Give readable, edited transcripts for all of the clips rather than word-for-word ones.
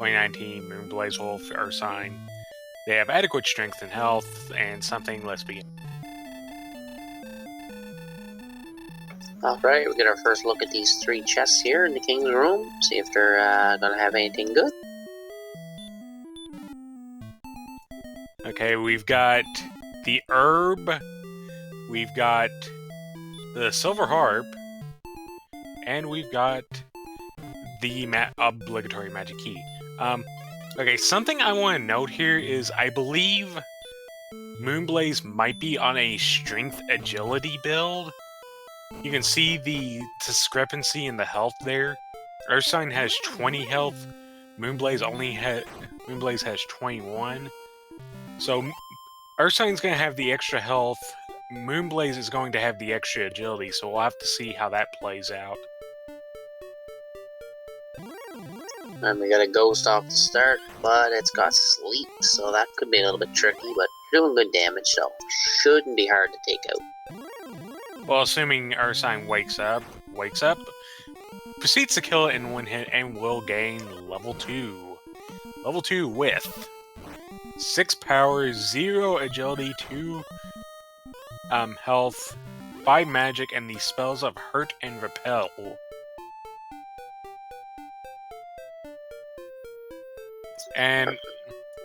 2019 moonblazewolf Ursine. They have adequate strength and health, and something. Let's begin. Alright, we get our first look at these 3 chests here in the King's Room. See if they're gonna have anything good. Okay, we've got the herb, we've got the silver harp, and we've got the obligatory magic key. Okay, something I want to note here is I believe Moonblaze might be on a strength agility build. You can see the discrepancy in the health there. Ursine has 20 health, Moonblaze has 21. So Ursine's going to have the extra health, Moonblaze is going to have the extra agility, so we'll have to see how that plays out. And we got a ghost off the start, but it's got sleep, so that could be a little bit tricky, but doing good damage, so shouldn't be hard to take out. Well, assuming Ursine wakes up, proceeds to kill it in one hit, and will gain level 2. Level 2 with 6 power, 0 agility, 2 health, 5 magic, and the spells of Hurt and Repel. And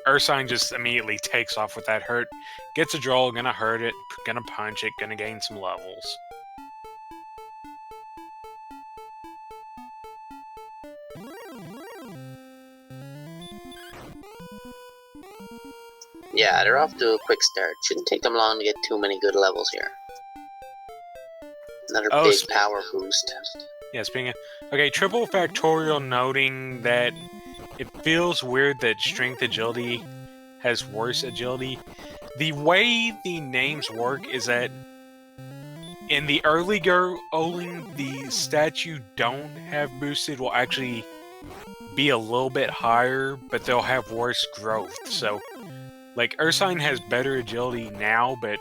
Ursine just immediately takes off with that hurt. Gets a droll, gonna hurt it, gonna punch it, gonna gain some levels. Yeah, they're off to a quick start. Shouldn't take them long to get too many good levels here. Another big power boost. Yeah, speaking of... Okay, triple factorial noting that it feels weird that strength agility has worse agility. The way the names work is that in the early going, the stats you don't have boosted will actually be a little bit higher, but they'll have worse growth. So, like, Ursine has better agility now, but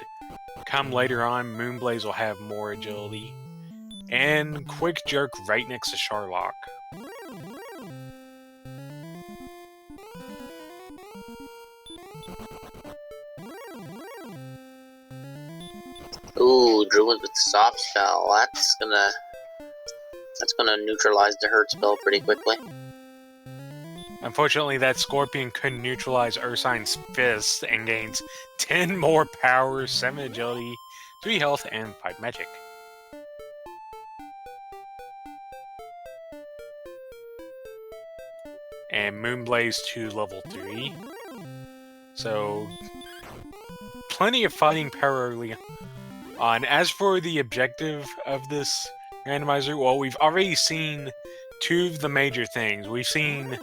come later on, Moonblaze will have more agility. And Quick Jerk right next to Sharlock. Ooh, Druid with soft spell. That's gonna neutralize the hurt spell pretty quickly. Unfortunately, that Scorpion couldn't neutralize Ursine's fist and gains 10 more power, 7 agility, 3 health, and 5 magic. And Moonblaze to level 3. So, plenty of fighting power early on. As for the objective of this randomizer, well, we've already seen 2 of the major things. We've seen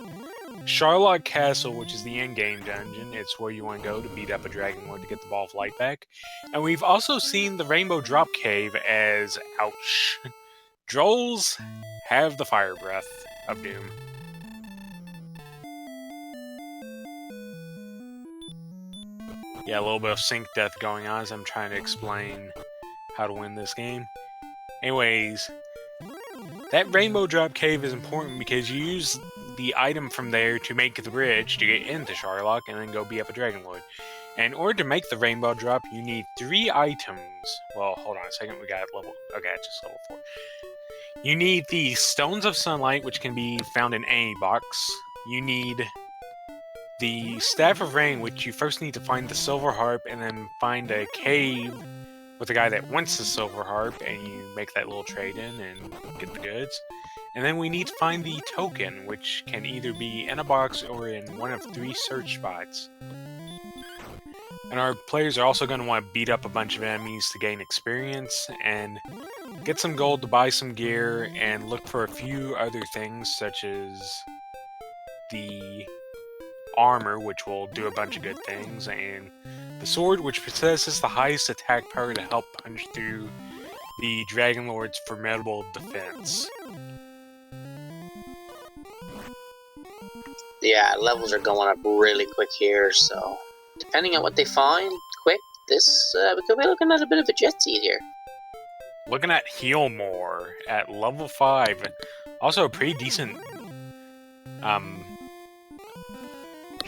Sharlock Castle, which is the endgame dungeon. It's where you want to go to beat up a Dragon Lord to get the Ball of Light back. And we've also seen the Rainbow Drop Cave as, ouch, Drolls have the Fire Breath of Doom. Yeah, a little bit of sync death going on as I'm trying to explain how to win this game. Anyways, that Rainbow Drop Cave is important because you use the item from there to make the bridge to get into Sharlock and then go beat up a Dragon Lord. And in order to make the Rainbow Drop, you need 3 items. Well, hold on a second, we got level... Okay, just level 4. You need the Stones of Sunlight, which can be found in any box. You need the Staff of Rain, which you first need to find the Silver Harp and then find a cave with a guy that wants the Silver Harp, and you make that little trade-in and get the goods. And then we need to find the token, which can either be in a box or in one of 3 search spots. And our players are also going to want to beat up a bunch of enemies to gain experience, and get some gold to buy some gear, and look for a few other things, such as the armor, which will do a bunch of good things, and the sword, which possesses the highest attack power to help punch through the Dragon Lord's formidable defense. Yeah, levels are going up really quick here, so depending on what they find quick, this we could be looking at a bit of a jet seat here. Looking at Heal More at level 5, also a pretty decent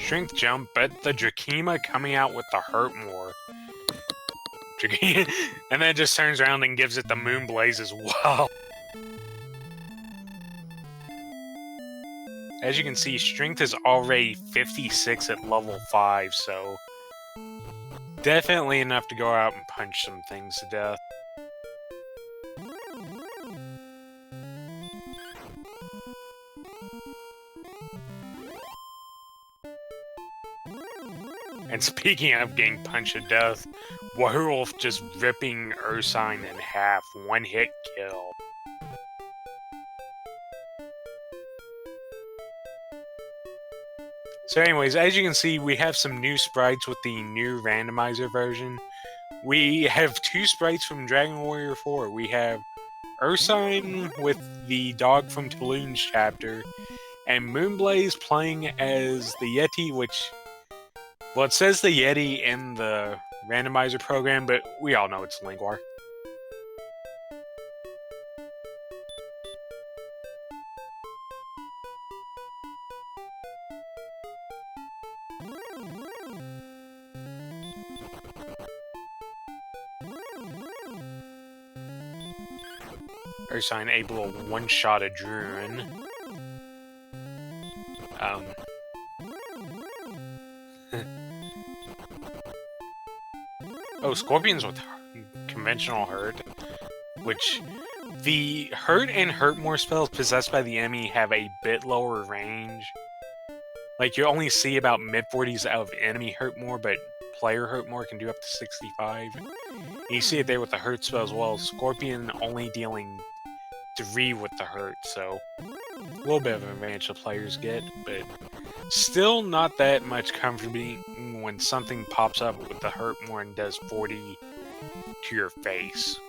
strength jump, but the Drakima coming out with the hurt more. And then it just turns around and gives it the Moonblaze as well. As you can see, strength is already 56 at level 5, so definitely enough to go out and punch some things to death. And speaking of getting punched to death, Werewolf just ripping Ursine in half, one hit kill. So anyways, as you can see, we have some new sprites with the new randomizer version. We have 2 sprites from Dragon Warrior 4. We have Ursine with the dog from Tulun's chapter, and Moonblaze playing as the Yeti, which... well, it says the Yeti in the randomizer program, but we all know it's Lingwar. Ursine able to one-shot a Druin. Oh, Scorpions with conventional hurt, which the hurt and hurt more spells possessed by the enemy have a bit lower range. Like, you only see about mid-40s out of enemy hurt more, but player hurt more can do up to 65. And you see it there with the hurt spell as well. Scorpion only dealing 3 with the hurt, so a little bit of an advantage the players get, but still not that much comforting when something pops up with the hurt more and does 40 to your face.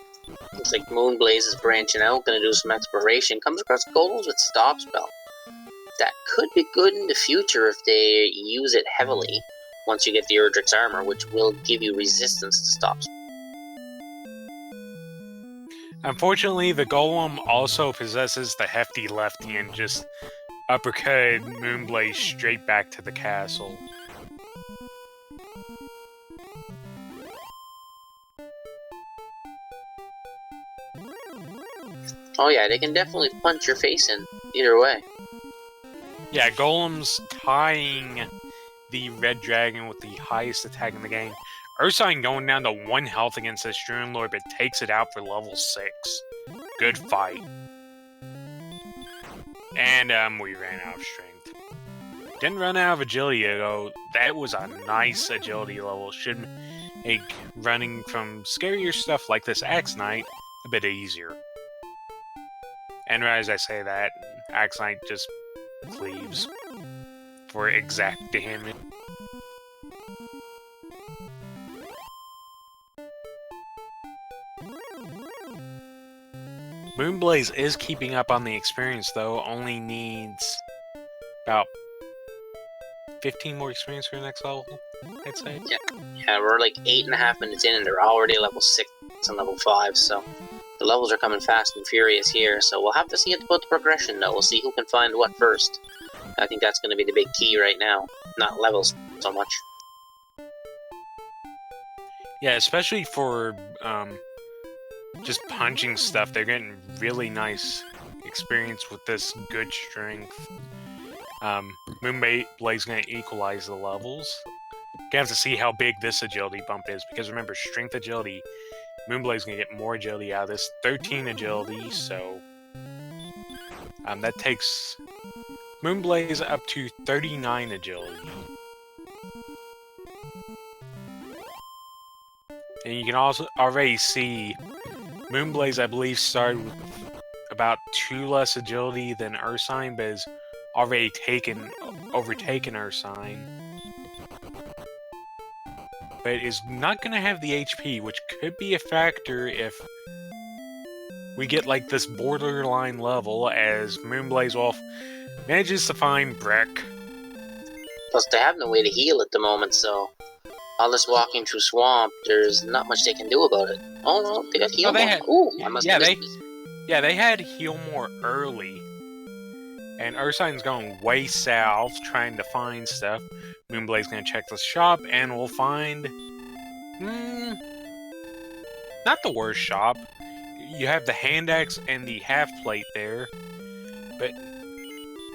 Looks like Moonblaze is branching out, gonna do some exploration. Comes across golems with stop spell. That could be good in the future if they use it heavily once you get the Erdrick's armor, which will give you resistance to stop spell. Unfortunately, the Golem also possesses the hefty lefty and just uppercut Moonblaze straight back to the castle. Oh yeah, they can definitely punch your face in, either way. Yeah, Golem's tying the Red Dragon with the highest attack in the game. Ursine going down to 1 health against this Druin Lord, but takes it out for level 6. Good fight. And we ran out of strength. Didn't run out of agility though. That was a nice agility level. Should make running from scarier stuff like this Axe Knight a bit easier. And as I say that, Axe Knight just cleaves for exact damage. Moonblaze is keeping up on the experience though, only needs about 15 more experience for the next level, I'd say. Yeah, we're like 8.5 minutes in and they're already level 6 and level 5, so the levels are coming fast and furious here, so we'll have to see about the progression though. We'll see who can find what first. I think that's going to be the big key right now, not levels so much. Yeah, especially for just punching stuff, they're getting really nice experience with this good strength. Moonblaze gonna equalize the levels. You have to see how big this agility bump is, because remember, strength agility, Moonblaze gonna get more agility out of this. 13 agility, so that takes Moonblaze up to 39 agility. And you can also already see Moonblaze, I believe, started with about 2 less agility than Ursine, but has already overtaken Ursine. But is not going to have the HP, which could be a factor if we get like this borderline level as moonblazewolf manages to find Breck. Plus, they have no way to heal at the moment, so all this walking through swamp, there's not much they can do about it. Oh no, they got heal more. Ooh, I must have missed it. Yeah, they had heal more early. And Ursine's going way south, trying to find stuff. Moonblaze's gonna check the shop, and we'll find... not the worst shop. You have the hand axe and the half plate there, but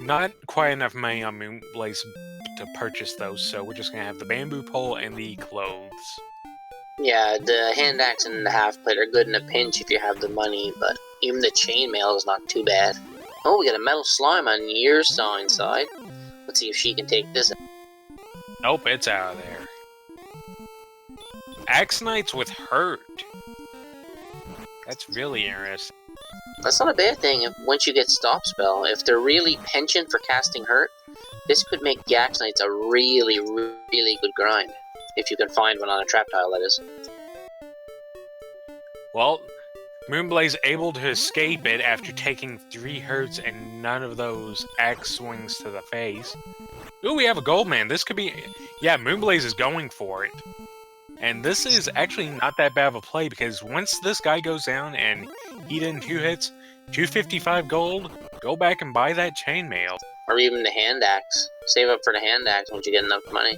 not quite enough money on Moonblaze to purchase those, so we're just gonna have the bamboo pole and the clothes. Yeah, the hand axe and the half plate are good in a pinch if you have the money, but even the chainmail is not too bad. Oh, we got a metal slime on your sign side. Let's see if she can take this. Nope, it's out of there. Axe Knights with hurt. That's really interesting. That's not a bad thing once you get stop spell. If they're really penchant for casting hurt, this could make the Axe Knights a really, really good grind. If you can find one on a trap tile, that is. Well, Moonblaze able to escape it after taking 3 hurts and none of those axe swings to the face. Ooh, we have a gold man. This could be... yeah, Moonblaze is going for it. And this is actually not that bad of a play, because once this guy goes down and he did in 2 hits, 255 gold, go back and buy that chainmail. Or even the hand axe. Save up for the hand axe once you get enough money.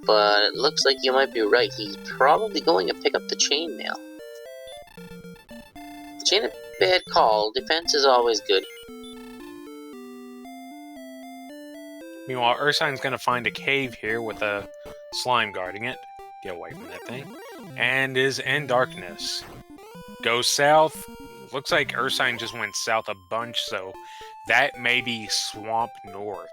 But it looks like you might be right. He's probably going to pick up the chainmail. Chain a bad call. Defense is always good. Meanwhile, Ursine's going to find a cave here with a slime guarding it. Get away from that thing. And is in darkness. Goes south. Looks like Ursine just went south a bunch, so that may be Swamp North.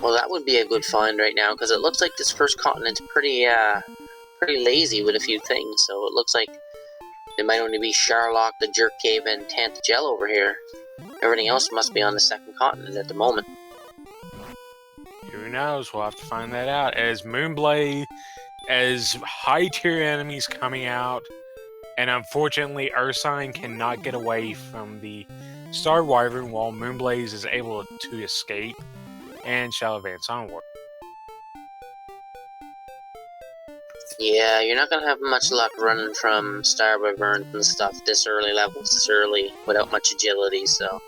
Well, that would be a good find right now, because it looks like this first continent's pretty lazy with a few things, so it looks like it might only be Sharlock, the Jerk Cave, and Tantagel over here. Everything else must be on the second continent at the moment. Who knows? We'll have to find that out. As Moonblade, as high-tier enemies coming out, and unfortunately Ursine cannot get away from the Star Wyvern while Moonblaze is able to escape and shall advance onward. Yeah, you're not going to have much luck running from Star Wyverns and stuff this early levels, this early, without much agility, so...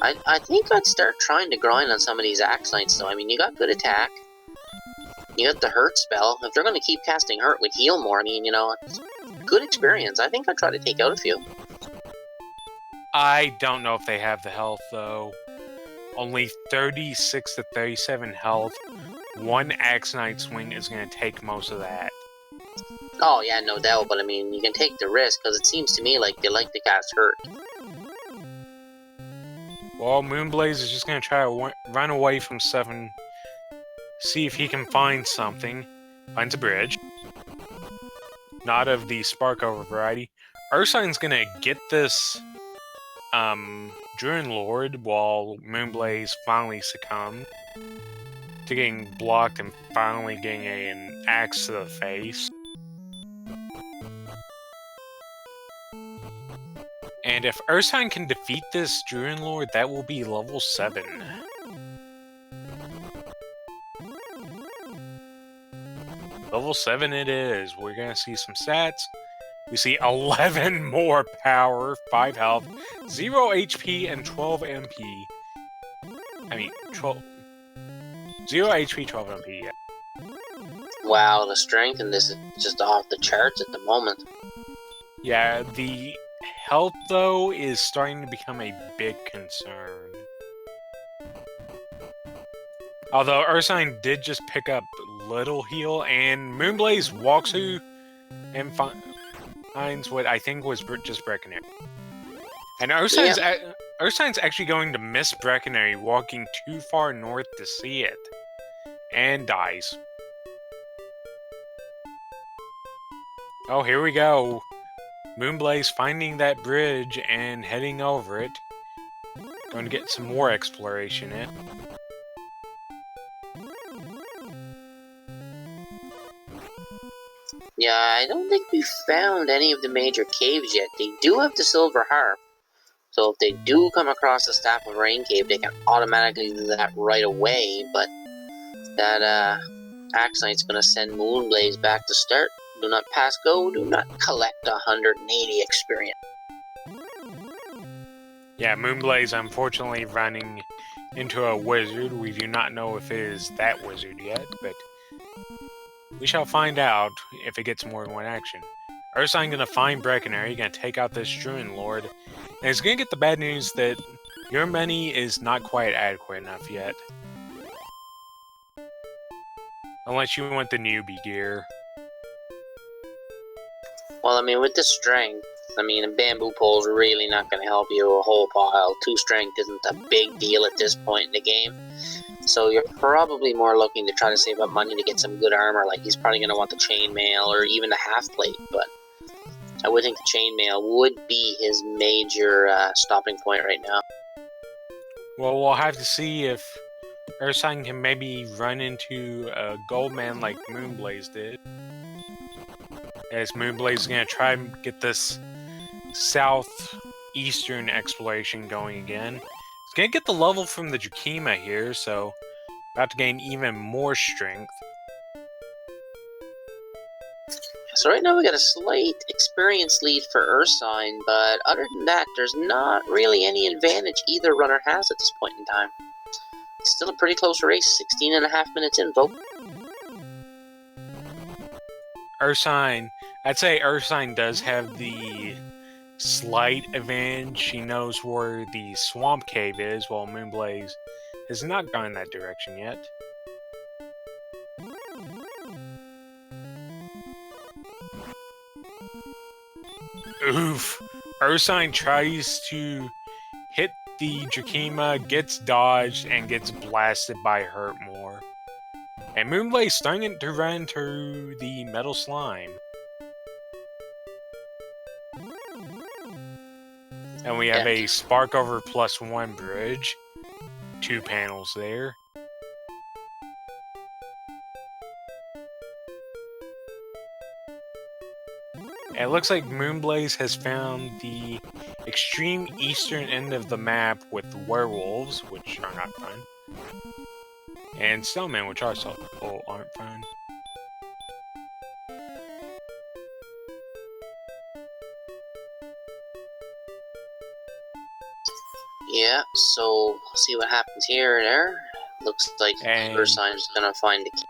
I think I'd start trying to grind on some of these Axe Knights, though. I mean, you got good attack. You got the hurt spell. If they're going to keep casting hurt with heal more, I mean, you know, it's good experience. I think I'd try to take out a few. I don't know if they have the health, though. Only 36 to 37 health. One Axe Knight swing is going to take most of that. Oh, yeah, no doubt, but I mean, you can take the risk, because it seems to me like they like to cast hurt. Well, Moonblaze is just going to try to run away from 7. See if he can find something. Finds a bridge. Not of the Sparkover variety. Ursine's going to get this Druin Lord while Moonblaze finally succumbed to getting blocked and finally getting an axe to the face. And if Ursine can defeat this Druin Lord, that will be level 7. Level 7 it is. We're gonna see some stats. We see 11 more power, 5 health, 0 HP, and 12 MP. I mean, 12... 0 HP, 12 MP, yeah. Wow, the strength in this is just off the charts at the moment. Yeah, the health, though, is starting to become a big concern. Although Ursine did just pick up little heal, and Moonblaze walks through and finds what I think was just Breckenary. And Ursine's actually going to miss Breckenary, walking too far north to see it. And dies. Oh, here we go. Moonblaze finding that bridge and heading over it. Going to get some more exploration in. Yeah, I don't think we've found any of the major caves yet. They do have the Silver Harp. So if they do come across the Staff of Rain cave, they can automatically do that right away. But that Axe Knight's going to send Moonblaze back to start. Do not pass go, do not collect 180 experience. Yeah, Moonblaze unfortunately running into a wizard. We do not know if it is that wizard yet, but we shall find out if it gets more than one action. Ursine gonna find Breckenary, gonna take out this Druid Lord, and it's gonna get the bad news that your money is not quite adequate enough yet. Unless you want the newbie gear. Well, I mean, with the strength, I mean, a bamboo pole's really not going to help you a whole pile. 2 strength isn't a big deal at this point in the game. So you're probably more looking to try to save up money to get some good armor. Like, he's probably going to want the chainmail or even the half plate, but I would think the chainmail would be his major stopping point right now. Well, we'll have to see if Ursine can maybe run into a gold man like Moonblaze did. As Moonblaze is going to try and get this southeastern exploration going again. He's going to get the level from the Drakima here, so about to gain even more strength. So right now we got a slight experience lead for Ursine, but other than that, there's not really any advantage either runner has at this point in time. It's still a pretty close race, 16.5 minutes in, vote. Ursine, I'd say Ursine does have the slight advantage. She knows where the swamp cave is, while Moonblaze has not gone in that direction yet. Oof! Ursine tries to hit the Drakima, gets dodged, and gets blasted by Hurtmore. And Moonblaze starting to run into the metal slime. And we have a Spark over +1 bridge. 2 panels there. And it looks like Moonblaze has found the extreme eastern end of the map with werewolves, which are not fun. And snowmen, which also aren't fun. Yeah, so we'll see what happens here and there. Looks like Ursine's gonna find the key.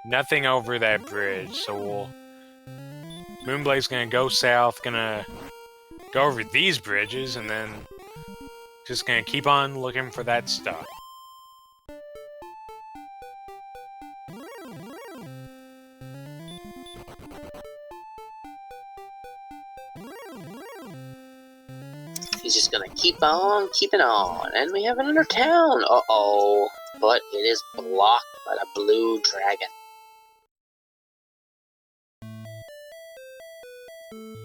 Nothing over that bridge, so Moonblaze's gonna go south, gonna go over these bridges, and then just gonna keep on looking for that stuff. He's just gonna keep on keeping on. And we have another town. Uh-oh. But it is blocked by the blue dragon.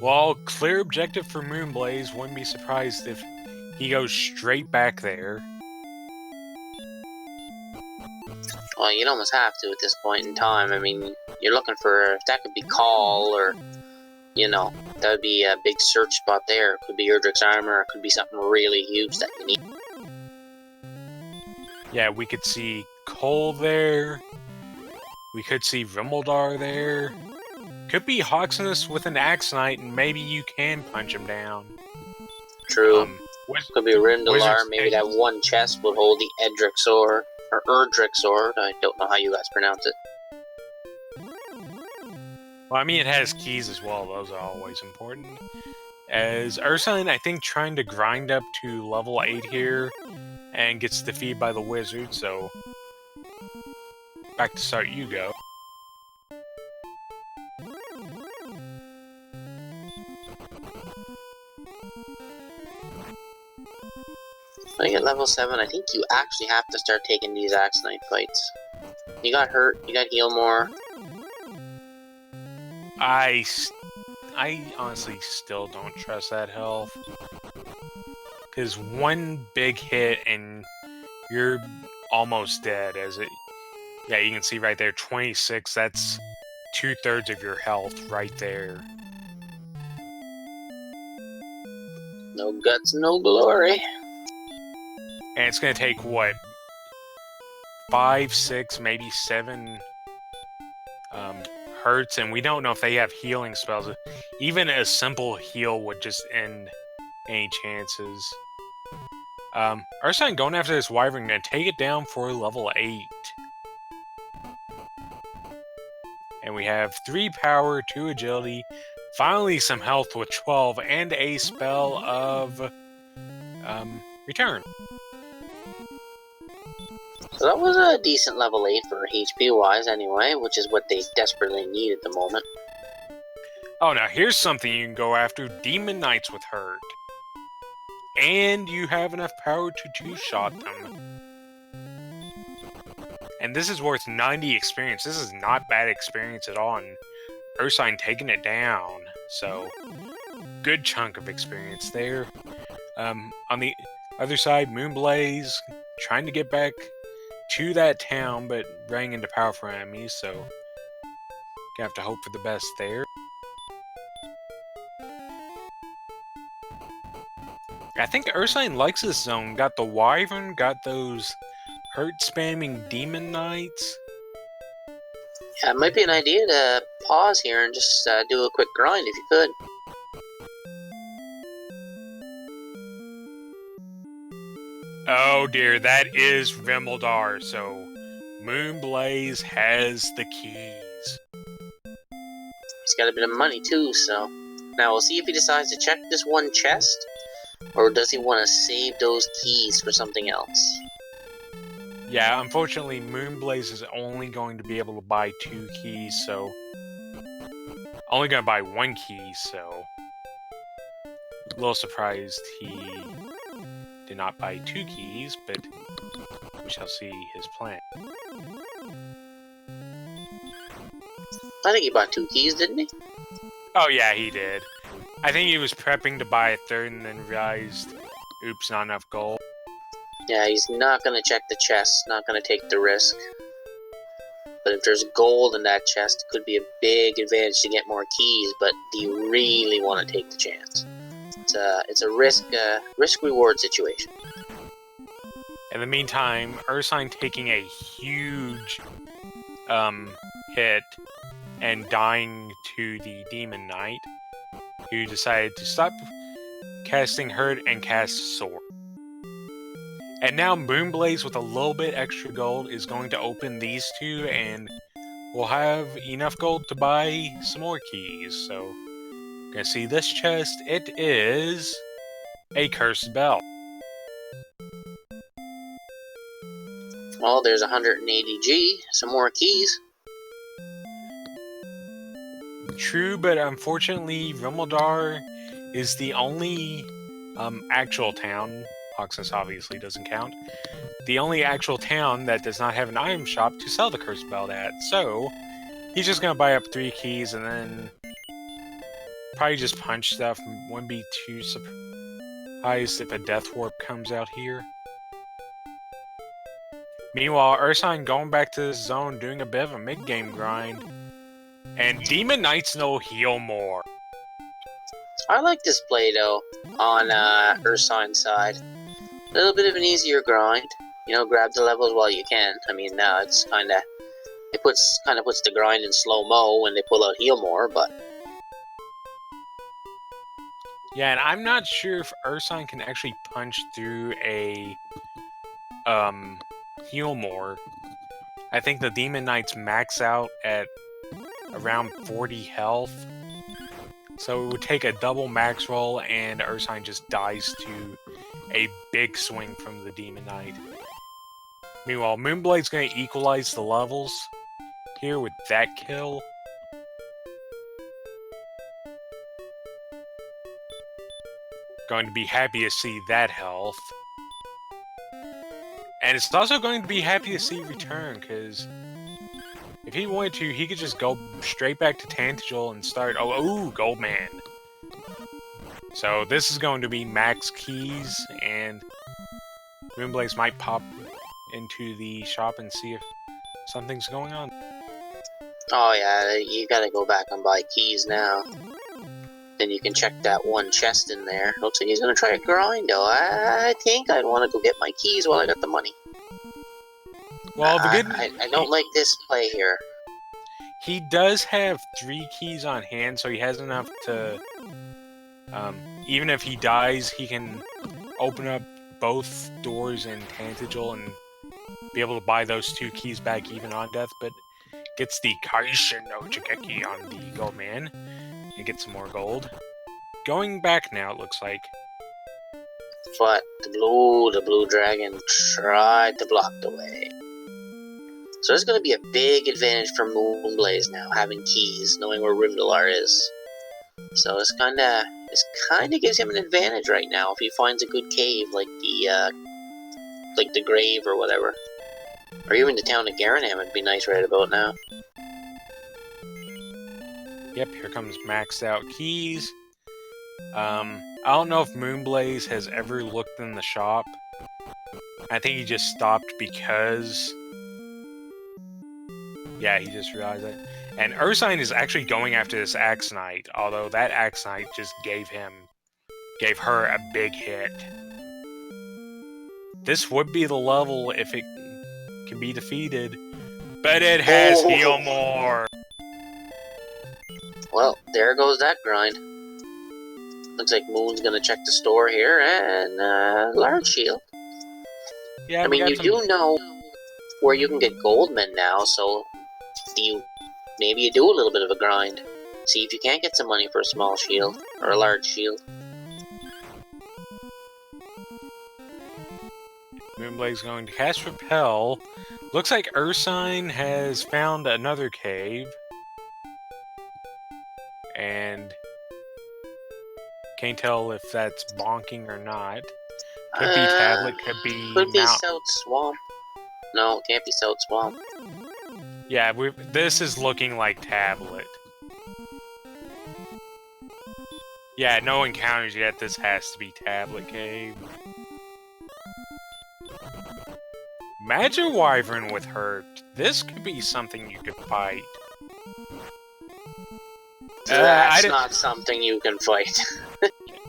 Well, clear objective for Moonblaze. Wouldn't be surprised if he goes straight back there. Well, you'd almost have to at this point in time. I mean, you're looking for... That could be Call or... You know, that would be a big search spot there. It could be Erdrick's armor, it could be something really huge that you need. Yeah, we could see Cole there. We could see Rimmaldar there. Could be Hawksness with an Axe Knight, and maybe you can punch him down. True. Could be Rindalar, maybe that one chest will hold the Edric sword. Or Erdrick sword, I don't know how you guys pronounce it. Well, I mean, it has keys as well. Those are always important. As Ursine, I think, trying to grind up to level 8 here and gets defeated by the wizard, so back to start you go. When you get level 7, I think you actually have to start taking these Axe Knight fights. You got hurt, you got heal more. I honestly still don't trust that health. Because one big hit and you're almost dead as it... Yeah, you can see right there, 26, that's 2/3 of your health right there. No guts, no glory. And it's going to take, what, 5, 6, maybe 7 hurts, and we don't know if they have healing spells. Even a simple heal would just end any chances. Ursine going after this wyvern, gonna take it down for level 8. And we have 3 power, 2 agility, finally some health with 12, and a spell of return. So that was a decent level 8 for HP-wise anyway, which is what they desperately need at the moment. Oh, now here's something you can go after. Demon Knights with hurt. And you have enough power to two-shot them. And this is worth 90 experience. This is not bad experience at all. And Ursine taking it down. So, good chunk of experience there. On the other side, Moonblaze trying to get back to that town, but running into powerful enemies. So, gonna have to hope for the best there. I think Ursine likes this zone. Got the wyvern, got those hurt-spamming demon knights. Yeah, it might be an idea to pause here and just do a quick grind if you could. Oh dear, that is Vimildar, so Moonblaze has the keys. He's got a bit of money too, so... Now we'll see if he decides to check this one chest, or does he want to save those keys for something else? Yeah, unfortunately, Moonblaze is only going to be able to buy 2 keys, so... Only going to buy 1 key, so... A little surprised he did not buy 2 keys, but we shall see his plan. I think he bought 2 keys, didn't he? Oh yeah, he did. I think he was prepping to buy a 3rd and then realized, oops, not enough gold. Yeah, he's not going to check the chest, not going to take the risk. But if there's gold in that chest, it could be a big advantage to get more keys, but do you really want to take the chance? It's a risk-reward situation. In the meantime, Ursine taking a huge hit and dying to the Demon Knight, who decided to stop casting Hurt and cast Sword. And now Moonblaze, with a little bit extra gold, is going to open these 2, and we'll have enough gold to buy some more keys. So, gonna see this chest. It is a Cursed Bell. Well, there's 180G, some more keys. True, but unfortunately, Vimildar is the only actual town. Hoxus obviously doesn't count. The only actual town that does not have an item shop to sell the Cursed Belt at. So, he's just gonna buy up 3 keys and then probably just punch stuff. Wouldn't be too surprised if a Death Warp comes out here. Meanwhile, Ursine going back to this zone, doing a bit of a mid-game grind. And Demon Knights no heal more. I like this play, though, on Ursine's side. A little bit of an easier grind. You know, grab the levels while you can. I mean, now it's kind of puts the grind in slow-mo when they pull out heal more, but... Yeah, and I'm not sure if Ursine can actually punch through a heal more. I think the Demon Knights max out at around 40 health. So it would take a double max roll and Ursine just dies to a big swing from the Demon Knight. Meanwhile, Moonblade's going to equalize the levels here with that kill. Going to be happy to see that health. And it's also going to be happy to see return, because if he wanted to, he could just go straight back to Tantagel and start... Oh, Goldman. So this is going to be max keys, and Moonblaze might pop into the shop and see if something's going on. Oh yeah, you gotta go back and buy keys now. Then you can check that one chest in there. Looks like he's gonna try a grind, though. I think I'd want to go get my keys while I got the money. Well, I don't like this play here. He does have 3 keys on hand, so he has enough to... even if he dies, he can open up both doors in Tantigel and be able to buy those 2 keys back even on death, but gets the Kaishin no Chikeki on the gold man and gets some more gold. Going back now, it looks like. But the blue dragon tried to block the way. So there's going to be a big advantage for Moonblaze now, having keys, knowing where Rimdalar is. So this kind of gives him an advantage right now if he finds a good cave like the grave or whatever, or even the town of Garanham would be nice right about now. Yep, here comes maxed out keys. I don't know if Moonblaze has ever looked in the shop. I think he just stopped because... yeah, he just realized it. And Ursine is actually going after this Axe Knight, although that Axe Knight just gave her a big hit. This would be the level if it can be defeated, but it has heal more. Well, there goes that grind. Looks like Moon's gonna check the store here, and large shield. Yeah, I mean, you do know where you can get Goldman now, so maybe you do a little bit of a grind. See if you can't get some money for a small shield, or a large shield. Moonblaze going to cast Repel. Looks like Ursine has found another cave. And can't tell if that's bonking or not. Could be tablet, could be South Swamp. No, it can't be South Swamp. Yeah, this is looking like tablet. Yeah, no encounters yet. This has to be tablet cave. Magic Wyvern with hurt. This could be something you could fight. That's not something you can fight.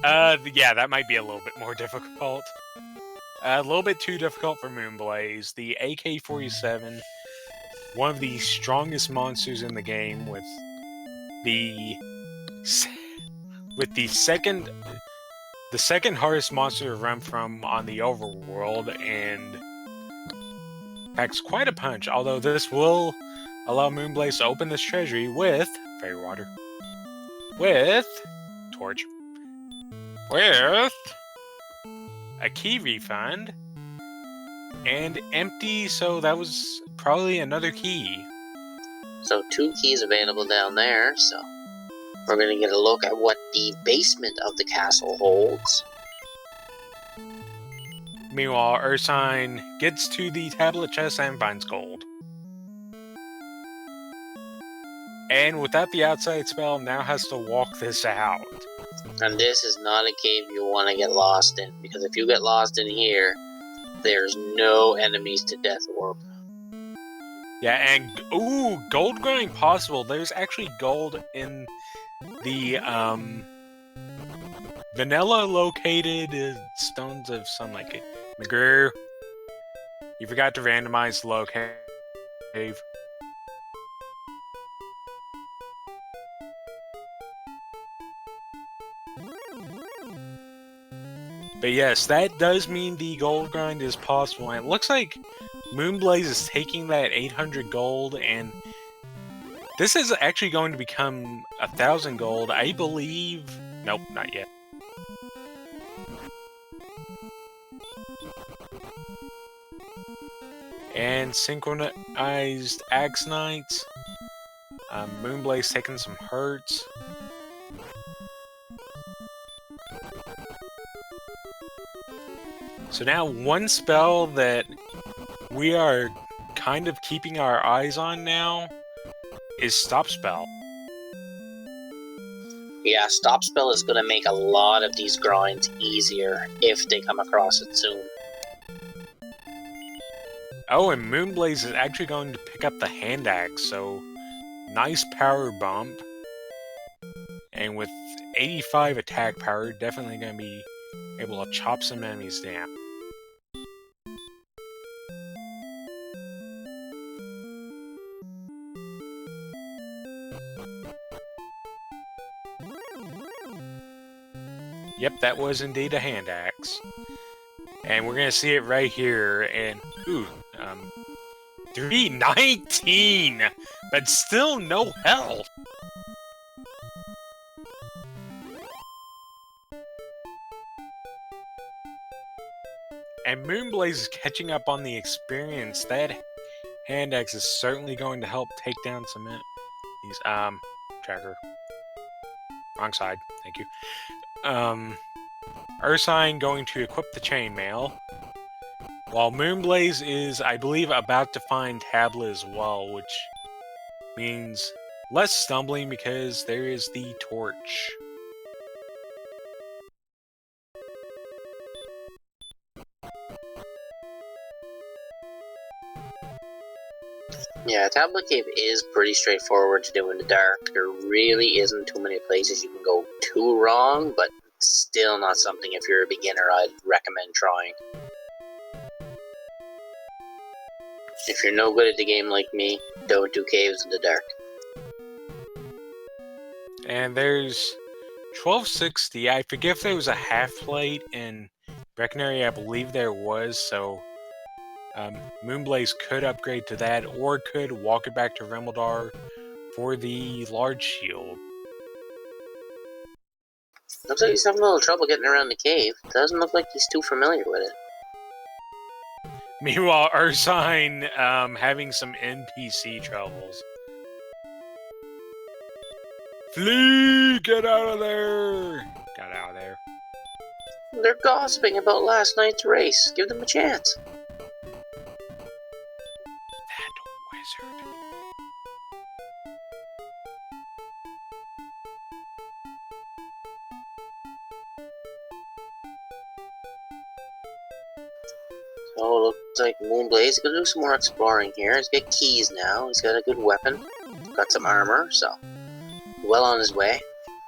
Yeah, that might be a little bit more difficult. A little bit too difficult for Moonblaze. The AK-47, one of the strongest monsters in the game, with the second hardest monster to run from on the overworld, and packs quite a punch. Although this will allow Moonblaze to open this treasury with fairy water, with torch, with a key refund, and empty, so that was probably another key. So 2 keys available down there, so we're going to get a look at what the basement of the castle holds. Meanwhile, Ursine gets to the tablet chest and finds gold. And without the outside spell, now has to walk this out. And this is not a cave you want to get lost in, because if you get lost in here, there's no enemies to Death Orb. Yeah, and ooh, gold grind possible. There's actually gold in the vanilla located stones of sunlight. McGrew, you forgot to randomize the low cave. But yes, that does mean the gold grind is possible, and it looks like Moonblaze is taking that 800 gold, and this is actually going to become 1,000 gold, I believe. Nope, not yet. And synchronized Axe Knights. Moonblaze taking some hurts. So now one spell that we are kind of keeping our eyes on now is Stop Spell. Yeah, Stop Spell is going to make a lot of these grinds easier if they come across it soon. Oh, and Moonblaze is actually going to pick up the Hand Axe, so nice power bump. And with 85 attack power, definitely going to be able to chop some enemies down. Yep, that was indeed a hand axe. And we're gonna see it right here, and ooh, 319, but still no health. And Moonblaze is catching up on the experience. That hand axe is certainly going to help take down some these tracker. Wrong side, thank you. Ursine going to equip the chainmail. While Moonblaze is, I believe, about to find Tablet as well, which means less stumbling because there is the torch. Yeah, Tablet Cave is pretty straightforward to do in the dark. There really isn't too many places you can go too wrong, but still not something, if you're a beginner, I'd recommend trying. If you're no good at the game like me, don't do caves in the dark. And there's 1260. I forget if there was a half plate in Breckenary. I believe there was, so Moonblaze could upgrade to that, or could walk it back to Remeldar for the large shield. Looks like he's having a little trouble getting around the cave. Doesn't look like he's too familiar with it. Meanwhile, Ursine having some NPC troubles. Flee! Get out of there! Got out of there. They're gossiping about last night's race. Give them a chance. That wizard. So it looks like Moonblaze is gonna do some more exploring here. He's got keys now. He's got a good weapon. Got some armor, so well on his way.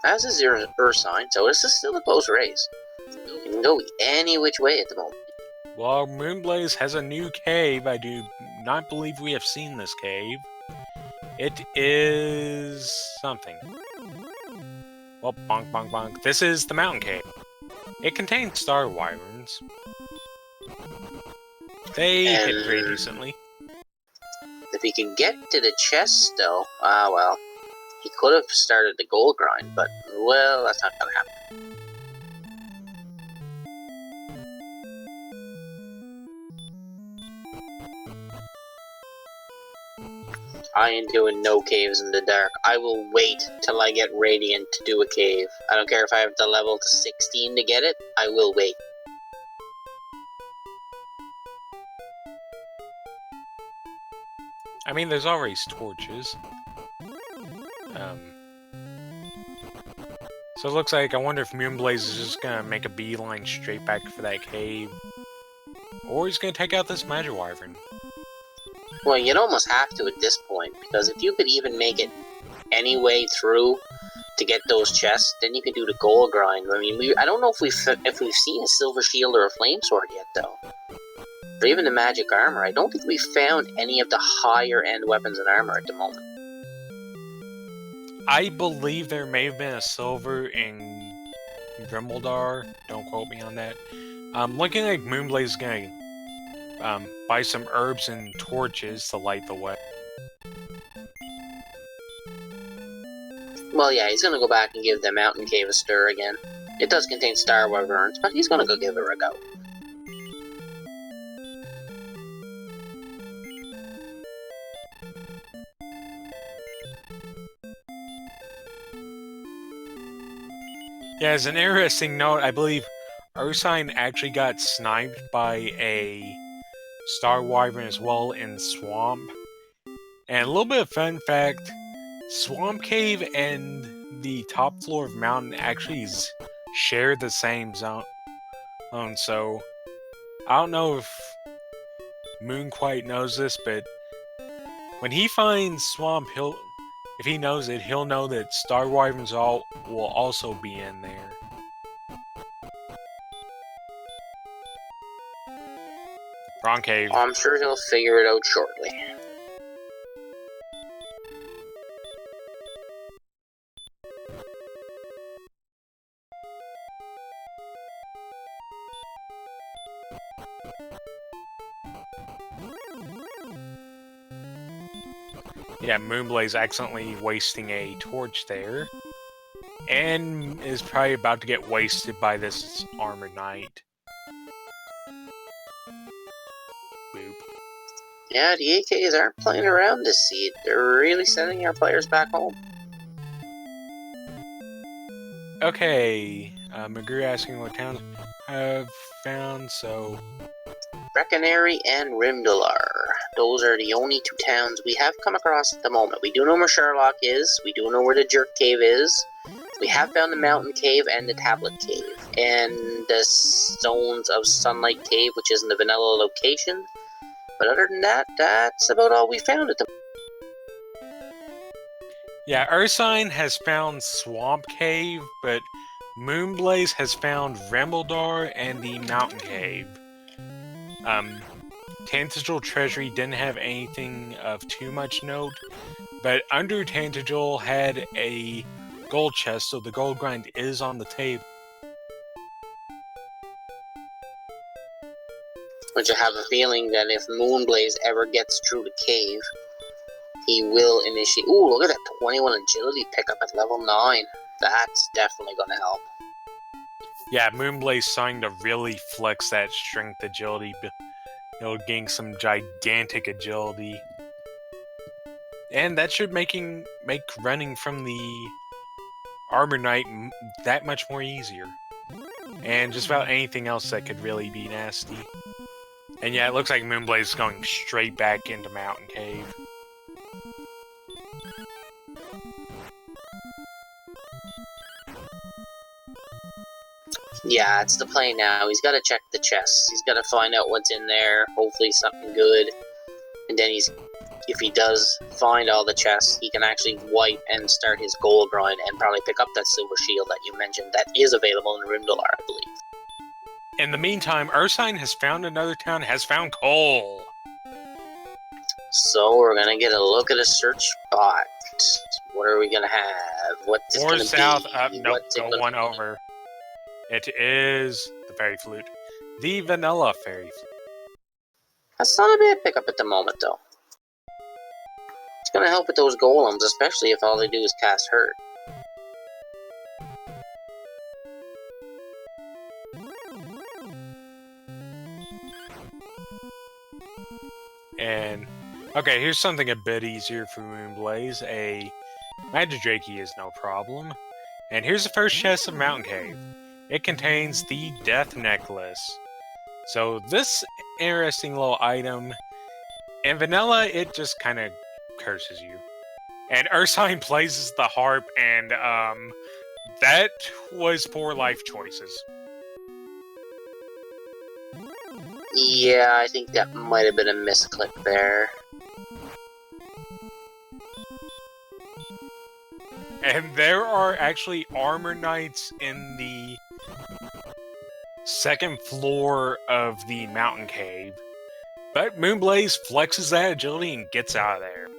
As is Ursine, so this is still a close race. You can go any which way at the moment. Well, Moonblaze has a new cave. I do not believe we have seen this cave. It is something. Well, bonk, bonk, bonk. This is the mountain cave. It contains star wyverns. They hit pretty decently. If he can get to the chest, though, well, he could have started the gold grind, but, well, that's not gonna happen. I ain't doing no caves in the dark. I will wait till I get Radiant to do a cave. I don't care if I have to level to 16 to get it, I will wait. I mean, there's always torches. So it looks like, I wonder if Moonblaze is just gonna make a beeline straight back for that cave. Or he's gonna take out this magic wyvern. Well, you'd almost have to at this point, because if you could even make it any way through to get those chests, then you can do the gold grind. I mean, I don't know if we've seen a silver shield or a flame sword yet, though. Or even the magic armor. I don't think we've found any of the higher end weapons and armor at the moment. I believe there may have been a silver in Grimbaldar. Don't quote me on that. Looking like Moonblaze is gonna buy some herbs and torches to light the way. Well, yeah, he's gonna go back and give the mountain cave a stir again. It does contain star wyverns, but he's gonna go give it a go. Yeah, as an interesting note, I believe Ursine actually got sniped by a star wyvern as well in Swamp. And a little bit of fun fact, Swamp Cave and the top floor of Mountain actually share the same zone. So, I don't know if Moon quite knows this, but when he finds Swamp, if he knows it, he'll know that star wyverns will also be in there. Wrong cave. I'm sure he'll figure it out shortly. Yeah, Moonblaze accidentally wasting a torch there. And is probably about to get wasted by this Armored Knight. Boop. Yeah, the AKs aren't playing around this seed. They're really sending our players back home. Okay, McGrew asking what towns have found, so... Breckenary and Rimdalar. Those are the only two towns we have come across at the moment. We do know where Sherlock is. We do know where the Jerk Cave is. We have found the Mountain Cave and the Tablet Cave. And the Stones of Sunlight Cave, which is in the Vanilla location. But other than that, that's about all we found at the moment. Yeah, Ursine has found Swamp Cave, but Moonblaze has found Remildar and the Mountain Cave. Tantegel Treasury didn't have anything of too much note, but under Tantegel had a gold chest, so the gold grind is on the table. But you have a feeling that if Moonblaze ever gets through the cave, he will initiate... Ooh, look at that 21 agility pickup at level 9. That's definitely going to help. Yeah, Moonblaze starting to really flex that strength agility. It'll gain some gigantic agility. And that should make running from the Armor Knight that much more easier. And just about anything else that could really be nasty. And yeah, it looks like Moonblaze is going straight back into Mountain Cave. Yeah, it's the play now. He's got to check the chests. He's got to find out what's in there. Hopefully something good. And then if he does find all the chests, he can actually wipe and start his gold grind and probably pick up that silver shield that you mentioned that is available in Rimdalar, I believe. In the meantime, Ursine has found another town, has found coal. So we're gonna get a look at a search spot. What are we gonna have? What's it Or gonna south, be? nope, go one over. It is the Fairy Flute. The Vanilla Fairy Flute. That's not a bad pickup at the moment, though. It's gonna help with those golems, especially if all they do is cast Hurt. And, okay, here's something a bit easier for Moonblaze. A Magidrakey is no problem. And here's the first chest of Mountain Cave. It contains the Death Necklace. So this interesting little item, in Vanilla, it just kind of curses you. And Ursine plays the harp, and that was poor life choices. Yeah, I think that might have been a misclick there. And there are actually Armor Knights in the second floor of the Mountain Cave. But Moonblaze flexes that agility and gets out of there.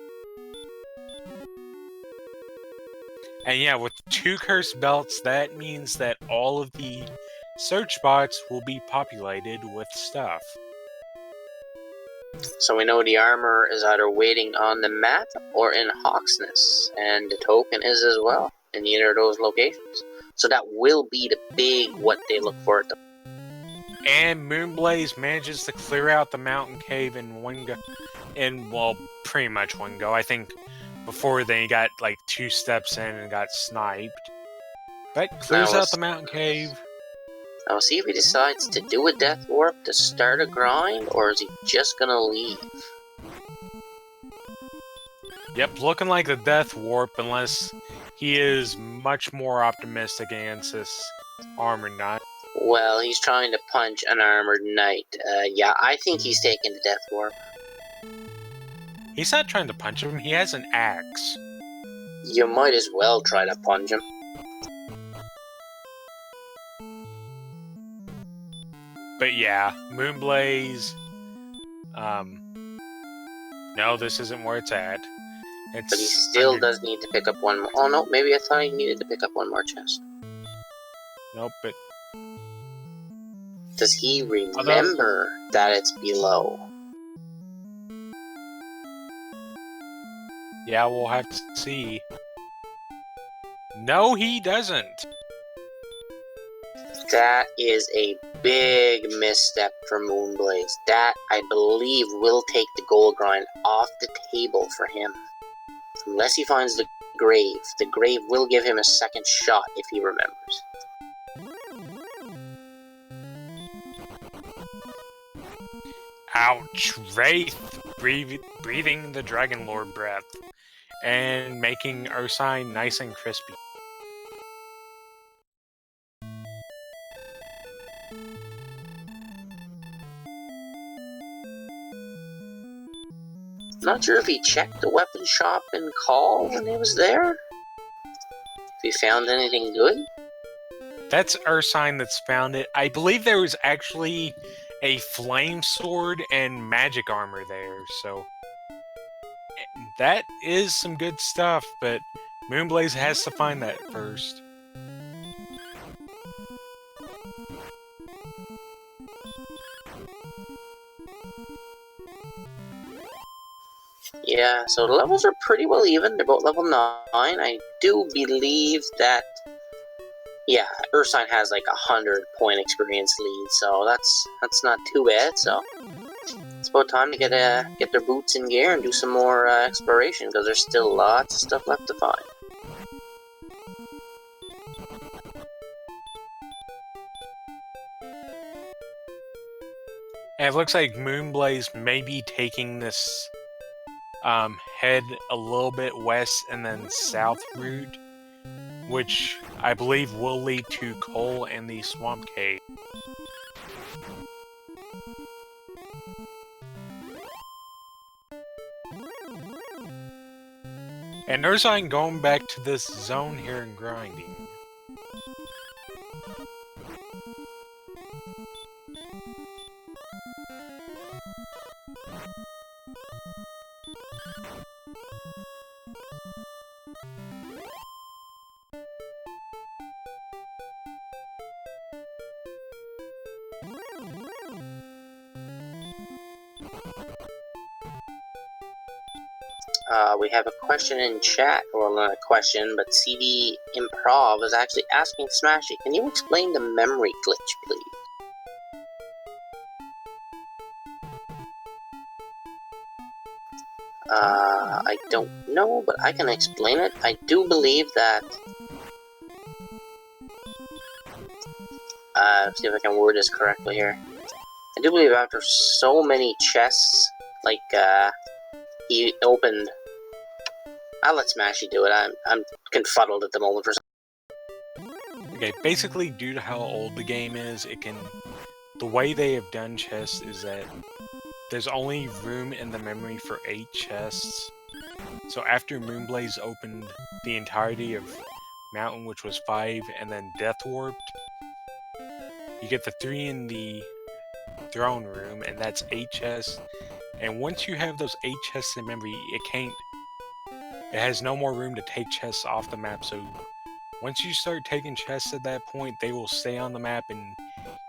And yeah, with 2 cursed belts, that means that all of the search spots will be populated with stuff. So we know the armor is either waiting on the map or in Hawksness, and the token is as well in either of those locations. So that will be the big what they look for at the... And Moonblaze manages to clear out the Mountain Cave in one go. Well, pretty much one go. I think before then he got like 2 steps in and got sniped. But clears out the Mountain Cave. Now we'll see if he decides to do a Death Warp to start a grind, or is he just gonna leave? Yep, looking like the Death Warp, unless he is much more optimistic against this Armored Knight. Well, he's trying to punch an Armored Knight. Yeah, I think he's taking the Death Warp. He's not trying to punch him, he has an axe. You might as well try to punch him. But yeah, Moonblaze... no, this isn't where it's at. But he still does need to pick up one more. Oh no, maybe I thought he needed to pick up one more chest. Nope, but... Does he remember that it's below? Yeah, we'll have to see. No, he doesn't. That is a big misstep for Moonblaze. That, I believe, will take the gold grind off the table for him. Unless he finds the grave. The grave will give him a second shot if he remembers. Ouch, Wraith breathing the Dragon Lord breath and making Ursine nice and crispy. Not sure if he checked the weapon shop in Call when he was there. If he found anything good. That's Ursine that's found it. I believe there was actually a flame sword and magic armor there, so that is some good stuff, but Moonblaze has to find that first. Yeah, so the levels are pretty well even. They're both level 9. I do believe that, yeah, Ursine has like 100-point experience lead, so that's not too bad. So it's about time to get their boots in gear and do some more exploration, because there's still lots of stuff left to find. And it looks like Moonblaze may be taking this head a little bit west and then south route, which I believe will lead to Coal and the Swamp Cave. And Ursine going back to this zone here and grinding. We have a question in chat, well, not a question, but CD Improv is actually asking Smashy, can you explain the memory glitch, please? I don't know, but I can explain it. I do believe that... see if I can word this correctly here. I do believe after so many chests, like, he opened... I'll let Smashy do it. I'm confuddled at the moment for some... Okay, basically due to how old the game is, the way they have done chests is that there's only room in the memory for 8 chests. So after Moonblaze opened the entirety of Mountain, which was 5, and then Death Warped, you get the 3 in the Throne Room, and that's 8 chests. And once you have those 8 chests in memory, it has no more room to take chests off the map. So once you start taking chests at that point, they will stay on the map and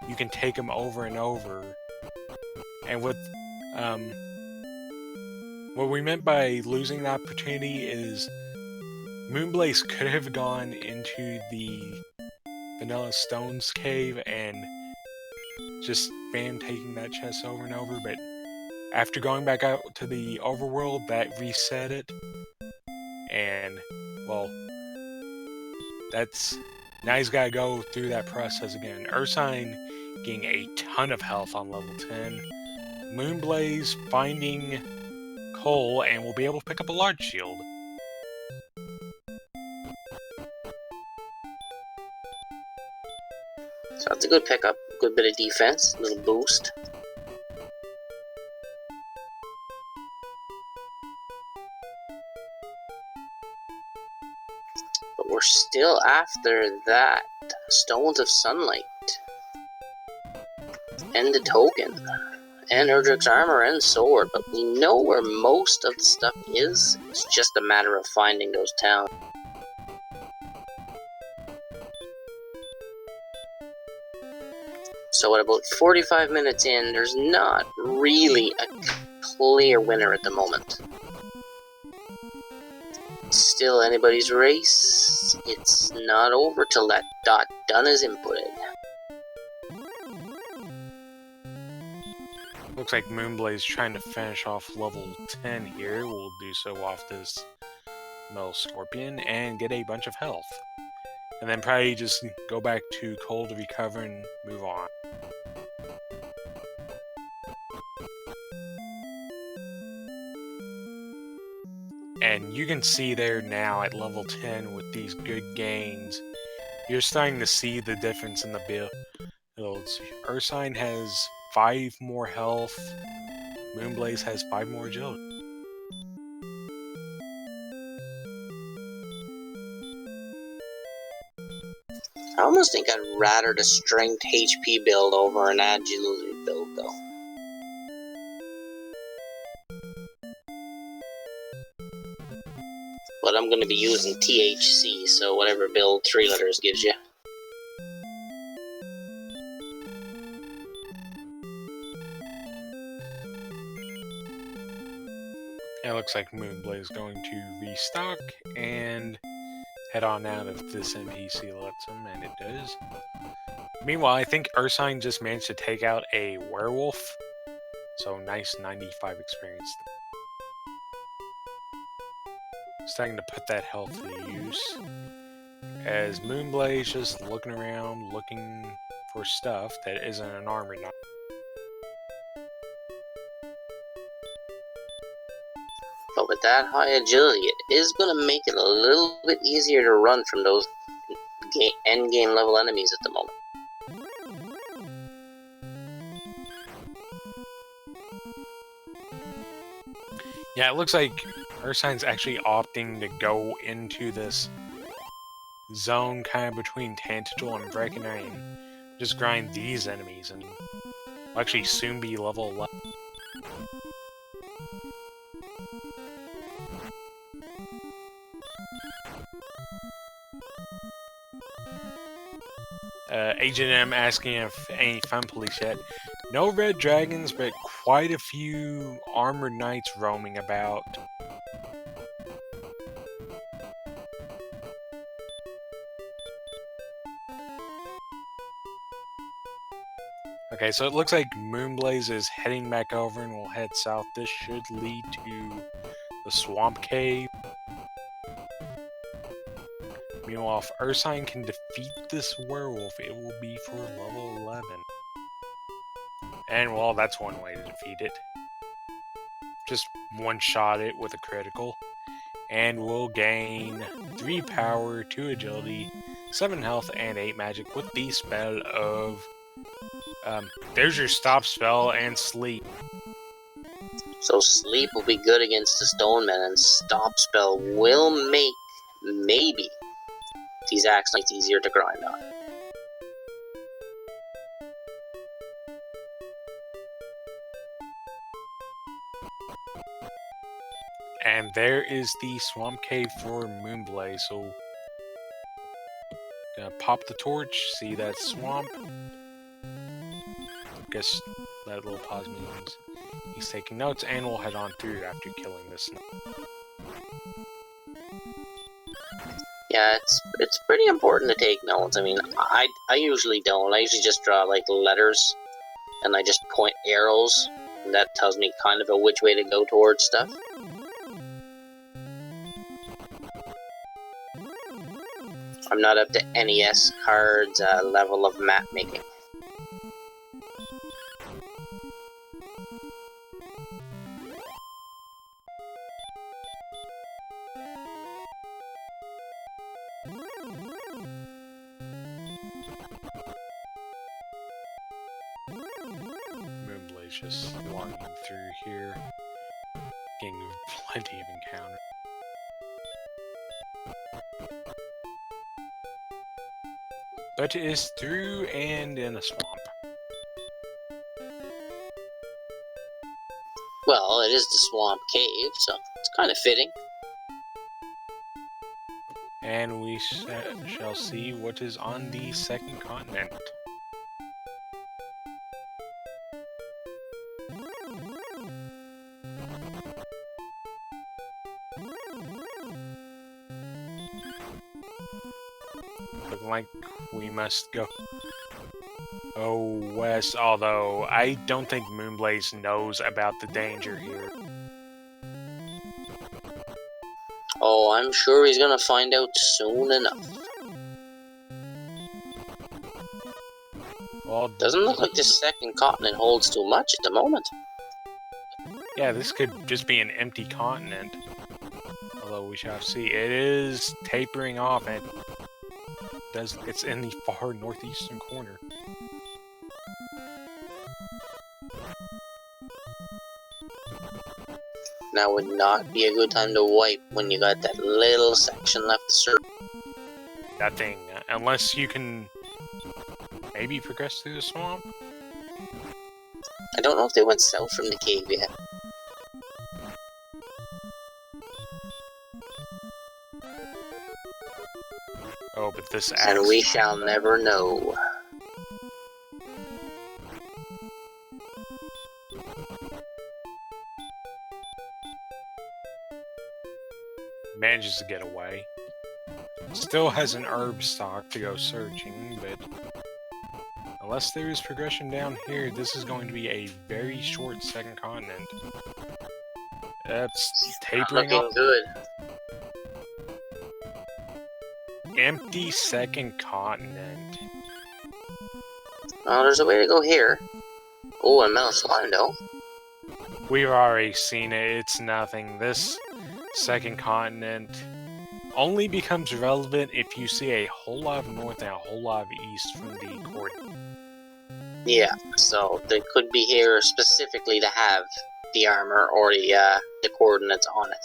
you can take them over and over. And what we meant by losing the opportunity is Moonblaze could have gone into the Vanilla Stones cave and just spam taking that chest over and over, but after going back out to the overworld, that reset it. And, well, now he's gotta go through that process again. Ursine getting a ton of health on level 10. Moonblaze finding Coal and will be able to pick up a large shield. So that's a good pickup. Good bit of defense. A little boost. But we're still after that. Stones of Sunlight. And the token. And Erdrick's armor and sword. But we know where most of the stuff is. It's just a matter of finding those towns. So at about 45 minutes in, there's not really a clear winner at the moment. It's still anybody's race. It's not over till that dot done is inputted. Looks like Moonblaze trying to finish off level 10 here. We'll do so off this Metal Scorpion and get a bunch of health. And then probably just go back to Cold to recover and move on. And you can see there now at level 10 with these good gains, you're starting to see the difference in the builds. Ursine has 5 more health, Moonblaze has 5 more agility. I almost think I'd rather the strength HP build over an agility build, though. But I'm going to be using THC, so whatever build 3 letters gives you. It looks like Moonblaze going to restock and head on out if this NPC lets him, and it does. Meanwhile, I think Ursine just managed to take out a werewolf, so nice 95 experience. Starting to put that health to use. As Moonblaze just looking around, looking for stuff that isn't an armor knight. But with that high agility, it is going to make it a little bit easier to run from those endgame level enemies at the moment. Yeah, it looks like Ursine's actually opting to go into this zone kind of between Tantagel and Draconite and just grind these enemies, and will actually soon be level 11. Agent M asking if any fun police yet. No red dragons, but quite a few armored knights roaming about. Okay, so it looks like Moonblaze is heading back over and will head south. This should lead to the Swamp Cave. Meanwhile, if Ursine can defeat this werewolf, it will be for level 11. And, well, that's one way to defeat it. Just one-shot it with a critical. And we'll gain 3 power, 2 agility, 7 health, and 8 magic with the spell of... there's your stop spell and sleep. So sleep will be good against the Stoneman, and stop spell will make, maybe, these axe knights easier to grind on. And there is the Swamp Cave for Moonblaze, so... Gonna pop the torch, see that swamp. Guess that little pause means he's taking notes, and we'll head on through after killing this snow. Yeah, it's pretty important to take notes. I mean, I usually don't. I usually just draw, like, letters, and I just point arrows, and that tells me kind of which way to go towards stuff. I'm not up to NES cards level of map making. Moonblaze just walking through here, getting plenty of encounters. But it is through and in a swamp. Well, it is the Swamp Cave, so it's kind of fitting. And we shall see what is on the second continent. like we must go west, although I don't think Moonblaze knows about the danger here. Oh, I'm sure he's gonna find out soon enough. Well, Doesn't look like this second continent holds too much at the moment. yeah, this could just be an empty continent. Although we shall see. It is tapering off, and it's in the far northeastern corner. Now would not be a good time to wipe when you got that little section left to serve. Nothing, unless you can maybe progress through the swamp. I don't know if they went south from the cave yet. Oh, but this And we shall never know. manages to get away. Still has an herb stock to go searching, but unless there is progression down here, this is going to be a very short second continent. That's tapering Looking off. good. Empty second continent. Oh, there's a way to go here. Oh, and metal slime though. We've already seen it. It's nothing. This second continent only becomes relevant if you see a whole lot of north and a whole lot of east from the coordinate. Yeah, so they could be here specifically to have the armor or the coordinates on it.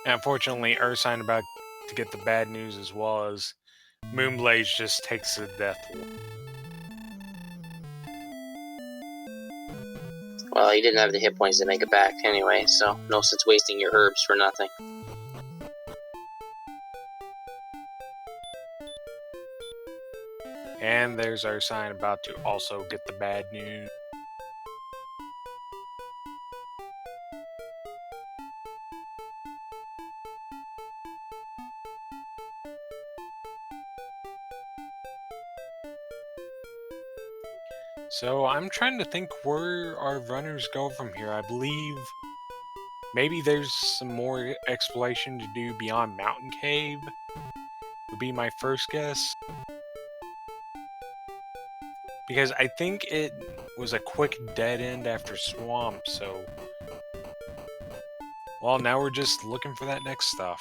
And unfortunately, Ursine about to get the bad news as well as Moonblaze just takes the death. Well, he didn't have the hit points to make it back anyway, so no sense wasting your herbs for nothing. And there's Ursine about to also get the bad news. So I'm trying to think where our runners go from here. I believe maybe there's some more exploration to do beyond Mountain Cave, would be my first guess. Because I think it was a quick dead end after Swamp, so... Well, now we're just looking for that next stuff.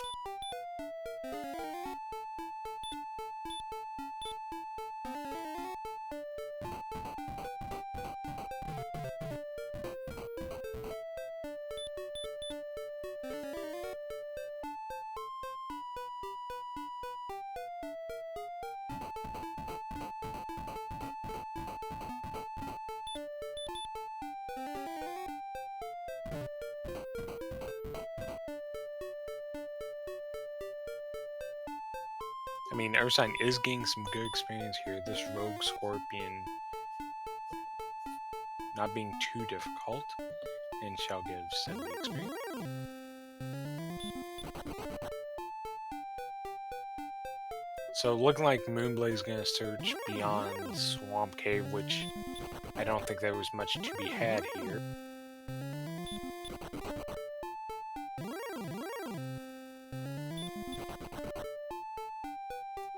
I mean, Ursine is getting some good experience here. This Rogue Scorpion not being too difficult, and shall give 70 experience. So looking like Moonblaze is going to search beyond Swamp Cave, which I don't think there was much to be had here.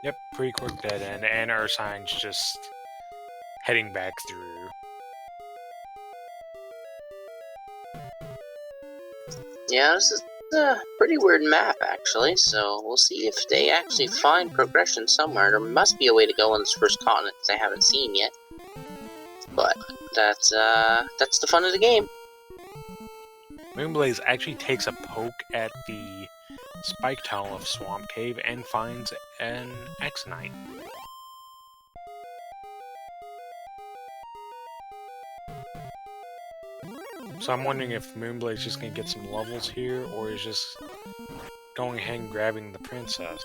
Yep, pretty quick dead end, and Ursine's just heading back through. Yeah, this is a pretty weird map, actually, so we'll see if they actually find progression somewhere. There must be a way to go on this first continent that I haven't seen yet. But that's the fun of the game. Moonblaze actually takes a poke at the spike tunnel of Swamp Cave and finds an Axonite. So I'm wondering if Moonblaze is just going to get some levels here, or is just going ahead and grabbing the princess.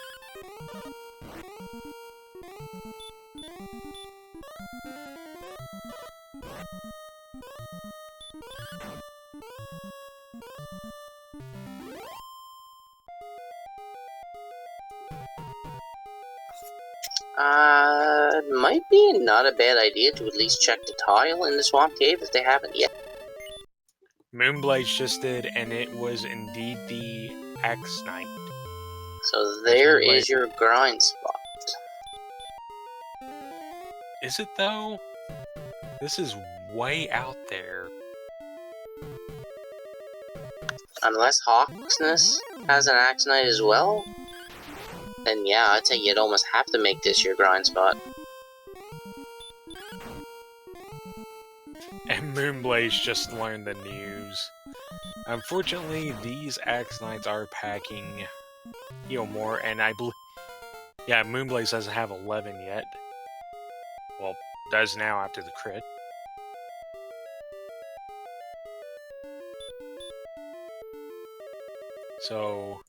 It might be not a bad idea to at least check the tile in the swamp cave if they haven't yet. Moonblaze just did, and it was indeed the Axe Knight. So there is your grind spot. Is it though? This is way out there. Unless Hawksness has an Axe Knight as well, then yeah, I'd say you'd almost have to make this your grind spot. And Moonblaze just learned the news. Unfortunately, these Axe Knights are packing heal more, and I believe... Yeah, Moonblaze doesn't have 11 yet. Well, does now after the crit. So,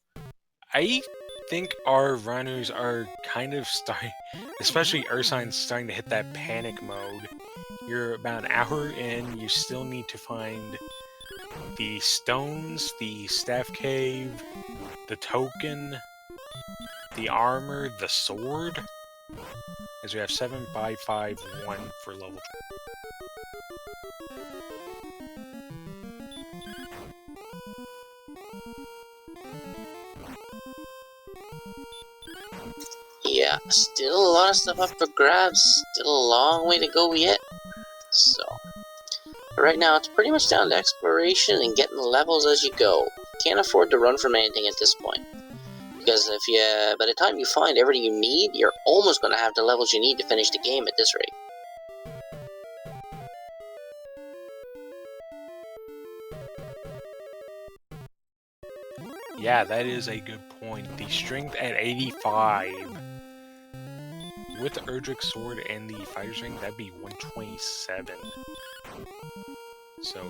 I think our runners are kind of starting, especially Ursine's starting to hit that panic mode. You're about an hour in, you still need to find the stones, the staff cave, the token, the armor, the sword, as we have 7, 5, 5, 1 for level 3. Yeah, still a lot of stuff up for grabs, still a long way to go yet. So, right now it's pretty much down to exploration and getting the levels as you go. Can't afford to run from anything at this point. Because if you, by the time you find everything you need, you're almost going to have the levels you need to finish the game at this rate. Yeah, that is a good point. The strength at 85. With the Erdrick sword and the fighter's ring, that'd be 127. So...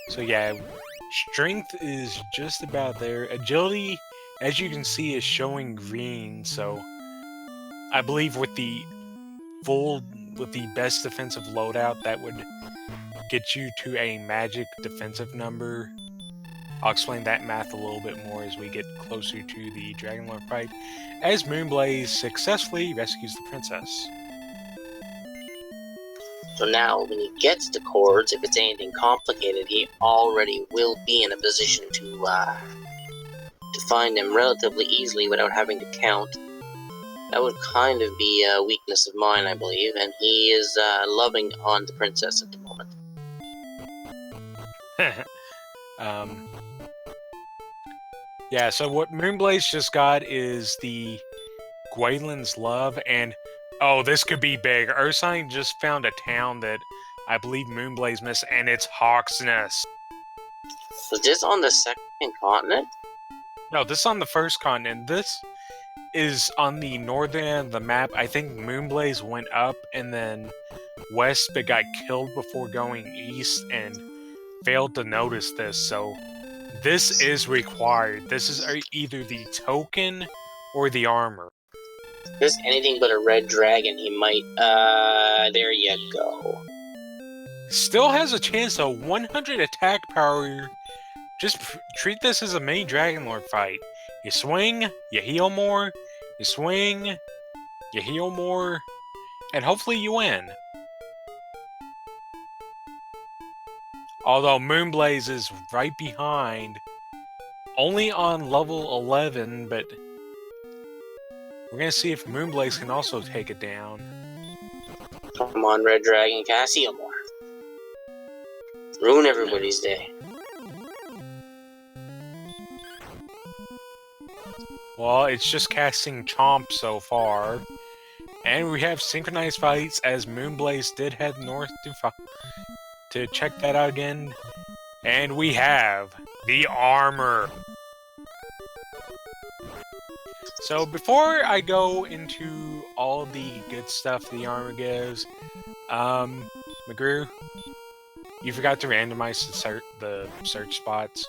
So yeah, strength is just about there. Agility, as you can see, is showing green, so... I believe with the best defensive loadout, that would get you to a magic defensive number. I'll explain that math a little bit more as we get closer to the Dragonlord fight, as Moonblaze successfully rescues the princess. So now, when he gets the chords, if it's anything complicated, he already will be in a position to find them relatively easily without having to count. That would kind of be a weakness of mine, I believe, and he is loving on the princess at the moment. Yeah, so what Moonblaze just got is the Gwaelin's Love, and oh, this could be big. Ursine just found a town that I believe Moonblaze missed, and it's Hawksness. Was this on the second continent? No, this is on the first continent. This is on the northern end of the map. I think Moonblaze went up and then west, but got killed before going east and failed to notice this, so this is required. This is either the token or the armor. If there's anything but a red dragon, he might, there you go. Still has a chance though, 100 attack power. Just treat this as a main Dragonlord fight. You swing, you heal more, you swing, you heal more, and hopefully you win. Although Moonblaze is right behind, only on level 11, but we're gonna see if Moonblaze can also take it down. Come on, Red Dragon, cast heal more. Ruin everybody's day. Well, it's just casting Chomp so far. And we have synchronized fights, as Moonblaze did head north to check that out again. And we have the armor. So before I go into all the good stuff the armor gives, McGrew, you forgot to randomize the search spots.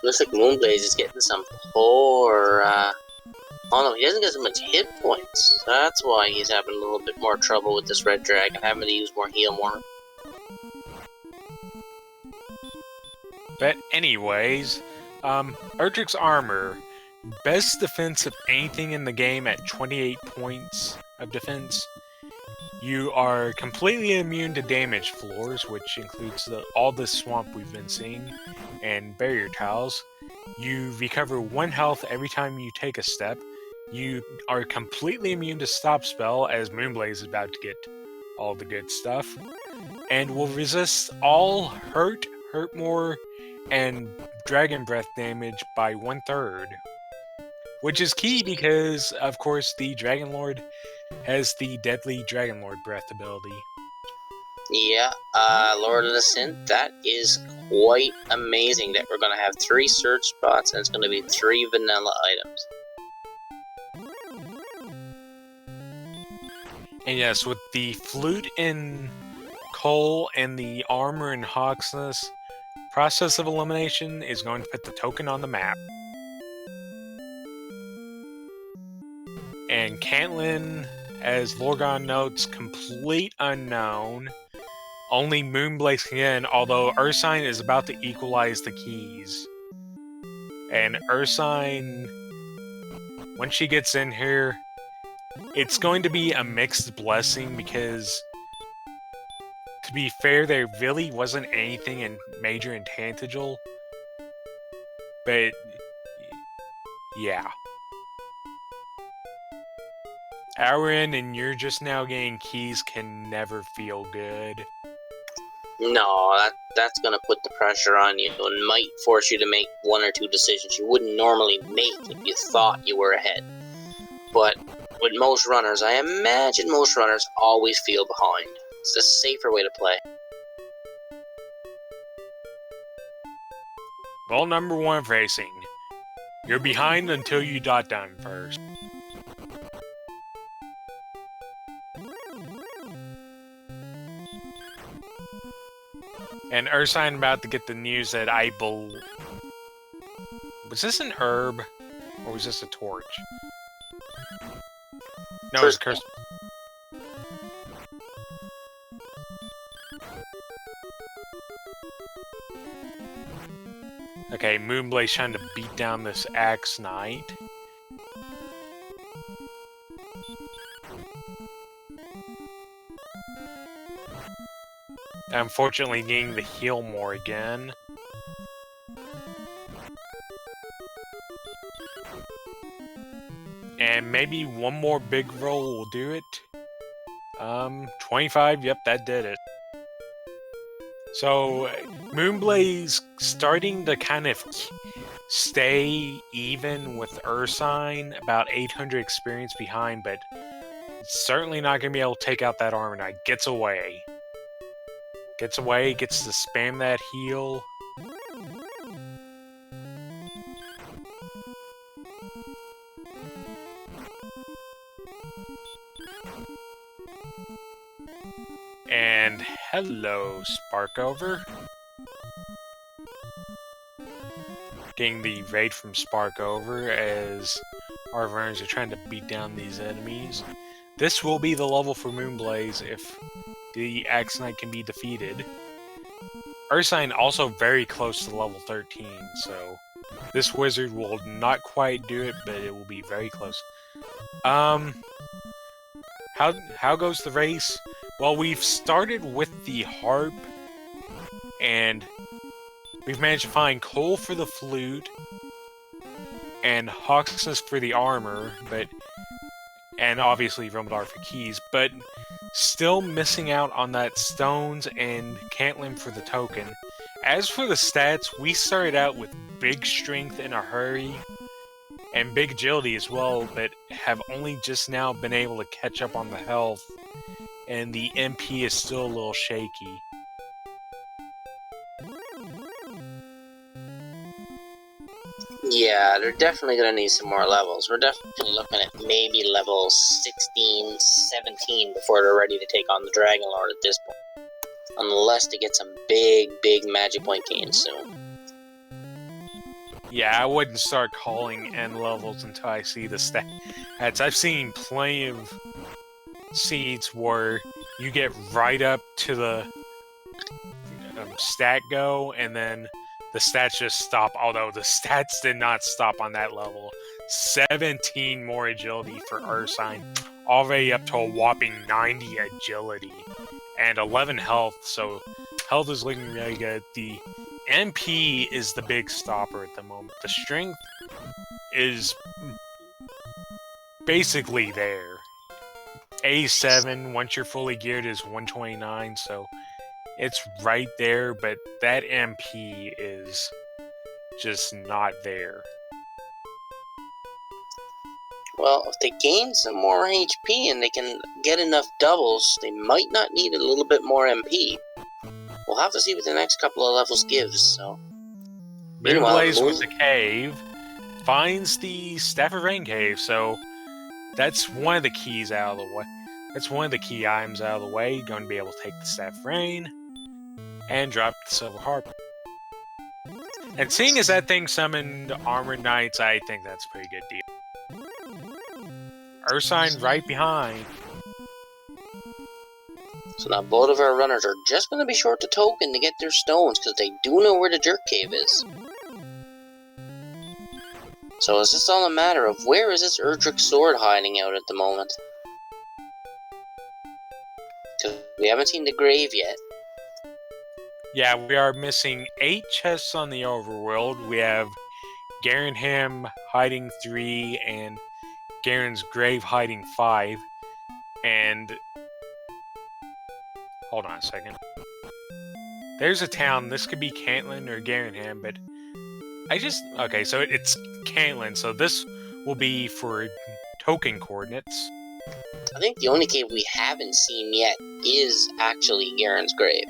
Looks like Moonblaze is getting some poor Oh no, he doesn't get as much hit points. That's why he's having a little bit more trouble with this red dragon, having to use more heal more. But anyways, Erdrick's armor, best defense of anything in the game at 28 points of defense. You are completely immune to damage floors, which includes all the swamp we've been seeing, and barrier tiles. You recover 1 health every time you take a step. You are completely immune to stop spell, as Moonblaze is about to get all the good stuff. And will resist all hurt more, and dragon breath damage by 1/3. Which is key because, of course, the Dragon Lord has the deadly Dragon Lord breath ability. Yeah, Lord of the Synth, that is quite amazing that we're going to have 3 search spots and it's going to be 3 vanilla items. And yes, with the flute in Coal and the armor in Hawksness, process of elimination is going to put the token on the map. And Caitlyn, as Lorgon notes, complete unknown. Only Moonblaze can get in, although Ursine is about to equalize the keys. And Ursine, when she gets in here, it's going to be a mixed blessing because, to be fair, there really wasn't anything major in Tantegel. But, yeah. Aaron, and you're just now getting keys can never feel good. No, that's going to put the pressure on you and might force you to make 1 or 2 decisions you wouldn't normally make if you thought you were ahead. But with most runners, I imagine most runners always feel behind. It's a safer way to play. Rule number 1 of racing. You're behind until you dot down first. And Ursine about to get the news that was this an herb? Or was this a torch? No, it was a curse. Okay, Moonblaze trying to beat down this Axe Knight. Unfortunately, getting the heal more again. And maybe 1 more big roll will do it. 25, yep, that did it. So, Moonblaze starting to kind of stay even with Ursine, about 800 experience behind, but certainly not going to be able to take out that Armor Knight. Gets away. Gets away, gets to spam that heal. And hello, Sparkover. Getting the raid from Sparkover as our runners are trying to beat down these enemies. This will be the level for Moonblaze if the Axe Knight can be defeated. Ursine also very close to level 13, so this wizard will not quite do it, but it will be very close. How goes the race? Well, we've started with the harp, and we've managed to find Coal for the flute, and Hawksness for the armor, and obviously Romodar for keys, but still missing out on that stones and Caitlyn for the token. As for the stats, we started out with big strength in a hurry, and big agility as well, but have only just now been able to catch up on the health, and the MP is still a little shaky. Yeah, they're definitely going to need some more levels. We're definitely looking at maybe level 16, 17 before they're ready to take on the Dragon Lord at this point. Unless they get some big magic point gains soon. Yeah, I wouldn't start calling end levels until I see the stats. I've seen plenty of seeds where you get right up to the stat go, and then the stats just stop, although the stats did not stop on that level. 17 more agility for Ursine, already up to a whopping 90 agility, and 11 health, so health is looking really good. The MP is the big stopper at the moment. The strength is basically there. A7, once you're fully geared, is 129, so it's right there, but that MP is just not there. Well, if they gain some more HP and they can get enough doubles, they might not need a little bit more MP. We'll have to see what the next couple of levels gives, so... Moonblaze with the cave finds the Staff of Rain cave, so that's one of the keys out of the way. That's one of the key items out of the way. Going to be able to take the Staff of Rain and drop the Silver Harp. And seeing as that thing summoned Armored Knights, I think that's a pretty good deal. Ursine right behind. So now both of our runners are just going to be short the token to get their stones, because they do know where the Jerk Cave is. So it's just all a matter of where is this Erdrick sword hiding out at the moment? Because we haven't seen the grave yet. Yeah, we are missing 8 chests on the overworld. We have Garenham hiding 3 and Garen's grave hiding 5. And hold on a second. There's a town. This could be Cantlin or Garenham, but okay, so it's Cantlin, so this will be for token coordinates. I think the only cave we haven't seen yet is actually Garen's grave.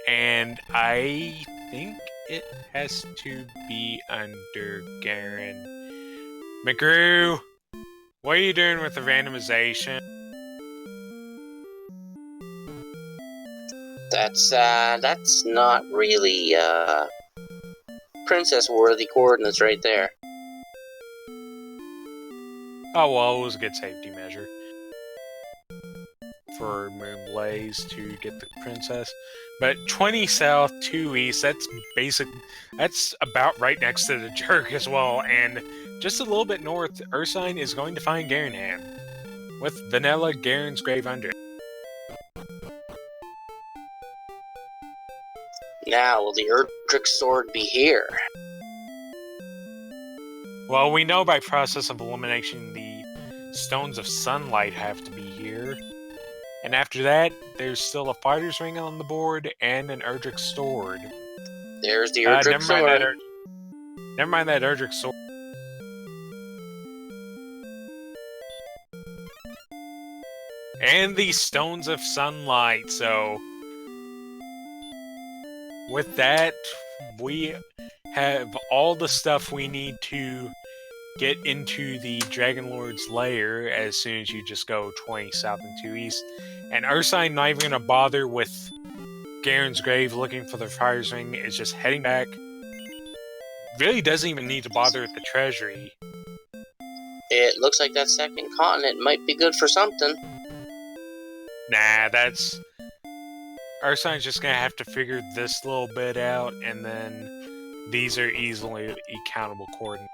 And I think it has to be under Garen. McGrew, what are you doing with the randomization? That's not really, princess-worthy coordinates right there. Oh, well, it was a good safety measure for Moonblaze to get the princess. But 20 south, 2 east, that's about right next to the Jerk as well. And just a little bit north, Ursine is going to find Garenham, with Vanilla Garen's grave under it. Now, will the Erdrick sword be here? Well, we know by process of elimination the Stones of Sunlight have to be here. And after that, there's still a Fighter's Ring on the board and an Erdrick sword. There's the Erdrick sword. Never mind that Erdrick sword. And the Stones of Sunlight, so... with that, we have all the stuff we need to get into the Dragon Lord's lair as soon as you just go 20 south and 2 east. And Ursine not even going to bother with Garen's grave looking for the Fire's Ring, is just heading back. Really doesn't even need to bother at the treasury. It looks like that second continent might be good for something. Nah, Ursine's just going to have to figure this little bit out, and then these are easily accountable coordinates.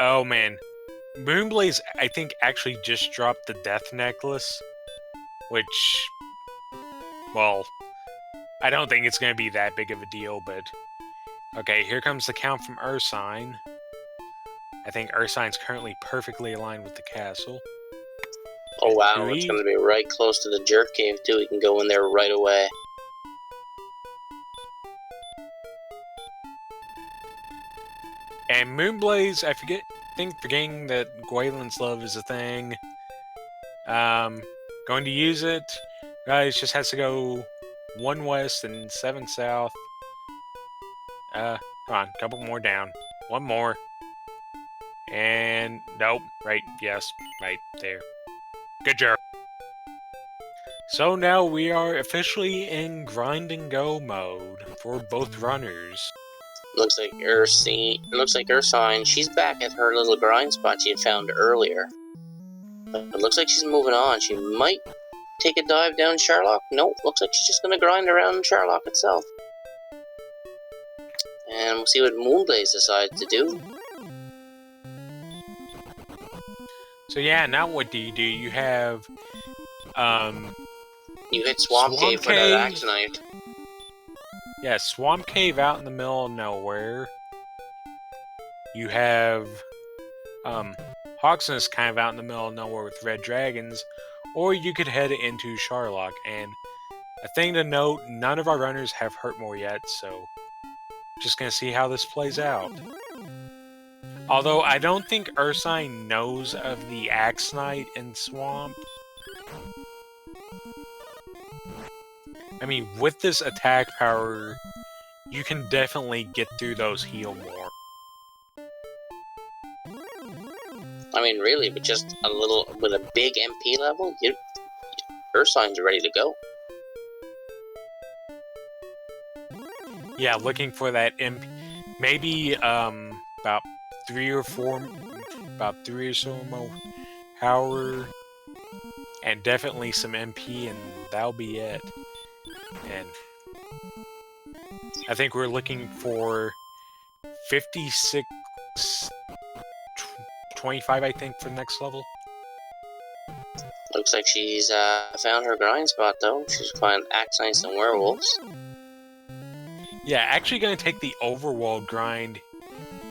Oh man, Moonblaze I think actually just dropped the Death Necklace, which, well, I don't think it's going to be that big of a deal, but... okay, here comes the count from Ursine. I think Ursine's currently perfectly aligned with the castle. Oh wow, it's going to be right close to the Jerk Cave too. We can go in there right away. And Moonblaze, think forgetting that Gwaelin's Love is a thing. Going to use it. Guys, just has to go 1 west and 7 south. Come on, a couple more down. 1 more. And nope, right, yes, right there. Good job. So now we are officially in grind and go mode for both runners. Looks like Ursine, she's back at her little grind spot she had found earlier. But it looks like she's moving on. She might take a dive down Sherlock. Nope, looks like she's just gonna grind around Sherlock itself. And we'll see what Moonblaze decides to do. So yeah, now what do? You have, You hit Swamp Cave for that Axonite. Yeah, Swamp Cave out in the middle of nowhere. You have, Hawksnest kind of out in the middle of nowhere with red dragons. Or you could head into Sherlock. And a thing to note, none of our runners have Hurtmore yet, so just gonna see how this plays out. Although I don't think Ursine knows of the Axe Knight in Swamp. I mean, with this attack power, you can definitely get through those heal more. I mean, really, with just a little, with a big MP level, Ursine's ready to go. Yeah, looking for that MP. Maybe, about 3 or so more power, and definitely some MP, and that'll be it. And I think we're looking for 56, 25, I think, for the next level. Looks like she's found her grind spot, though. She's found Axonites and Werewolves. Yeah, actually gonna take the overworld grind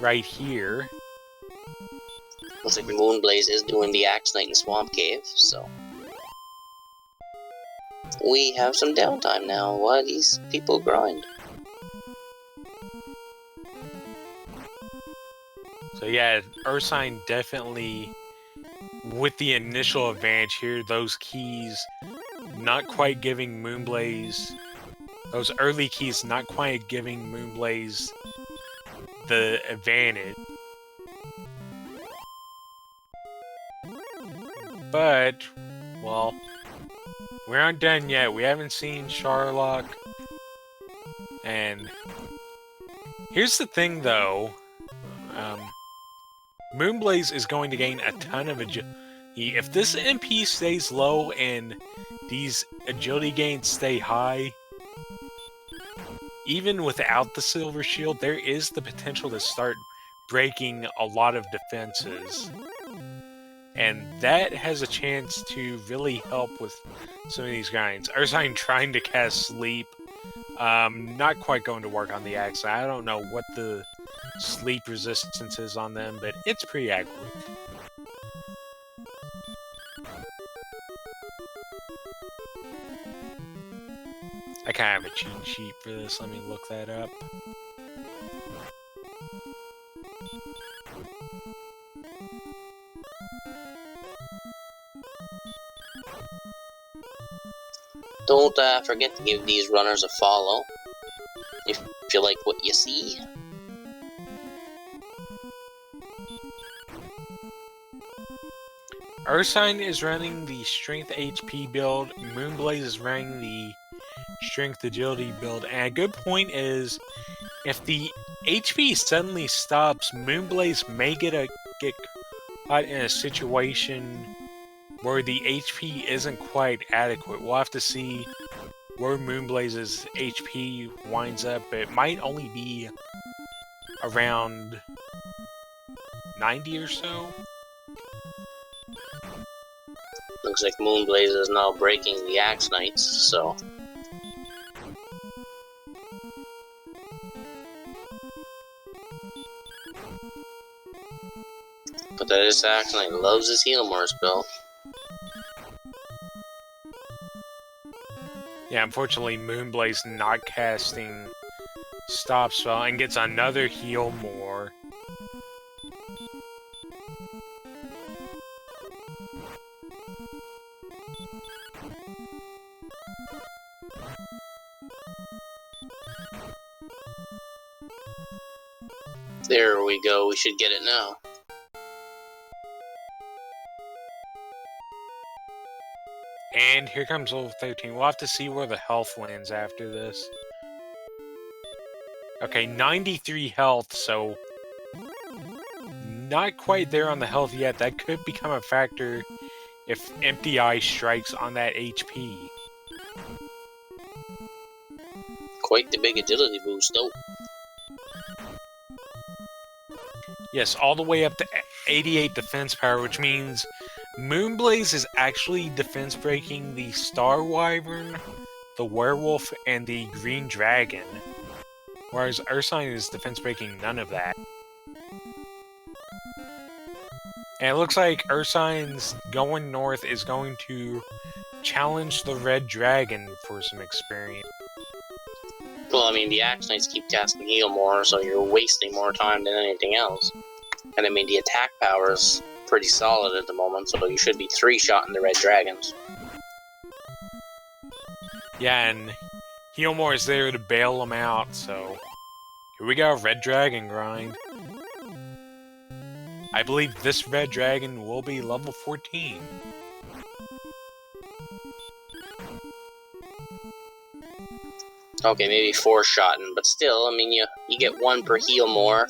right here. Looks like Moonblaze is doing the Axonite and Swamp Cave, so we have some downtime now while these people grind. So yeah, Ursine definitely with the initial advantage here. Those keys not quite giving Moonblaze, those early keys not quite giving Moonblaze the advantage. But, well, we aren't done yet. We haven't seen Sherlock. And here's the thing, though. Moonblaze is going to gain a ton of agility. If this MP stays low and these agility gains stay high, even without the Silver Shield, there is the potential to start breaking a lot of defenses. And that has a chance to really help with some of these grinds. Ursine trying to cast Sleep. Not quite going to work on the axe. I don't know what the sleep resistance is on them, but it's pretty accurate. I kind of have a cheat sheet for this. Let me look that up. Don't forget to give these runners a follow if you like what you see. Ursine is running the Strength HP build, Moonblaze is running the Strength Agility build, and a good point is, if the HP suddenly stops, Moonblaze may get caught in a situation where the HP isn't quite adequate. We'll have to see where Moonblaze's HP winds up, but it might only be around 90 or so. Looks like Moonblaze is now breaking the Axonites, so but this Axonite loves his Healmore spell. Yeah, unfortunately, Moonblaze not casting Stop Spell and gets another heal more. There we go, we should get it now. And here comes level 13. We'll have to see where the health lands after this. Okay, 93 health, so not quite there on the health yet. That could become a factor if Empty Eye strikes on that HP. Quite the big agility boost, though. Yes, all the way up to 88 defense power, which means Moonblaze is actually defense breaking the Star Wyvern, the Werewolf, and the Green Dragon. Whereas Ursine is defense breaking none of that. And it looks like Ursine's going north is going to challenge the Red Dragon for some experience. Well, I mean, the Axe Knights keep casting heal more, so you're wasting more time than anything else. And I mean, the attack power is pretty solid at the moment, so you should be 3-shotting the Red Dragons. Yeah, and Healmore is there to bail them out, so here we go, Red Dragon grind. I believe this Red Dragon will be level 14. Okay, maybe 4-shotting, but still, I mean, you get 1 per heal more,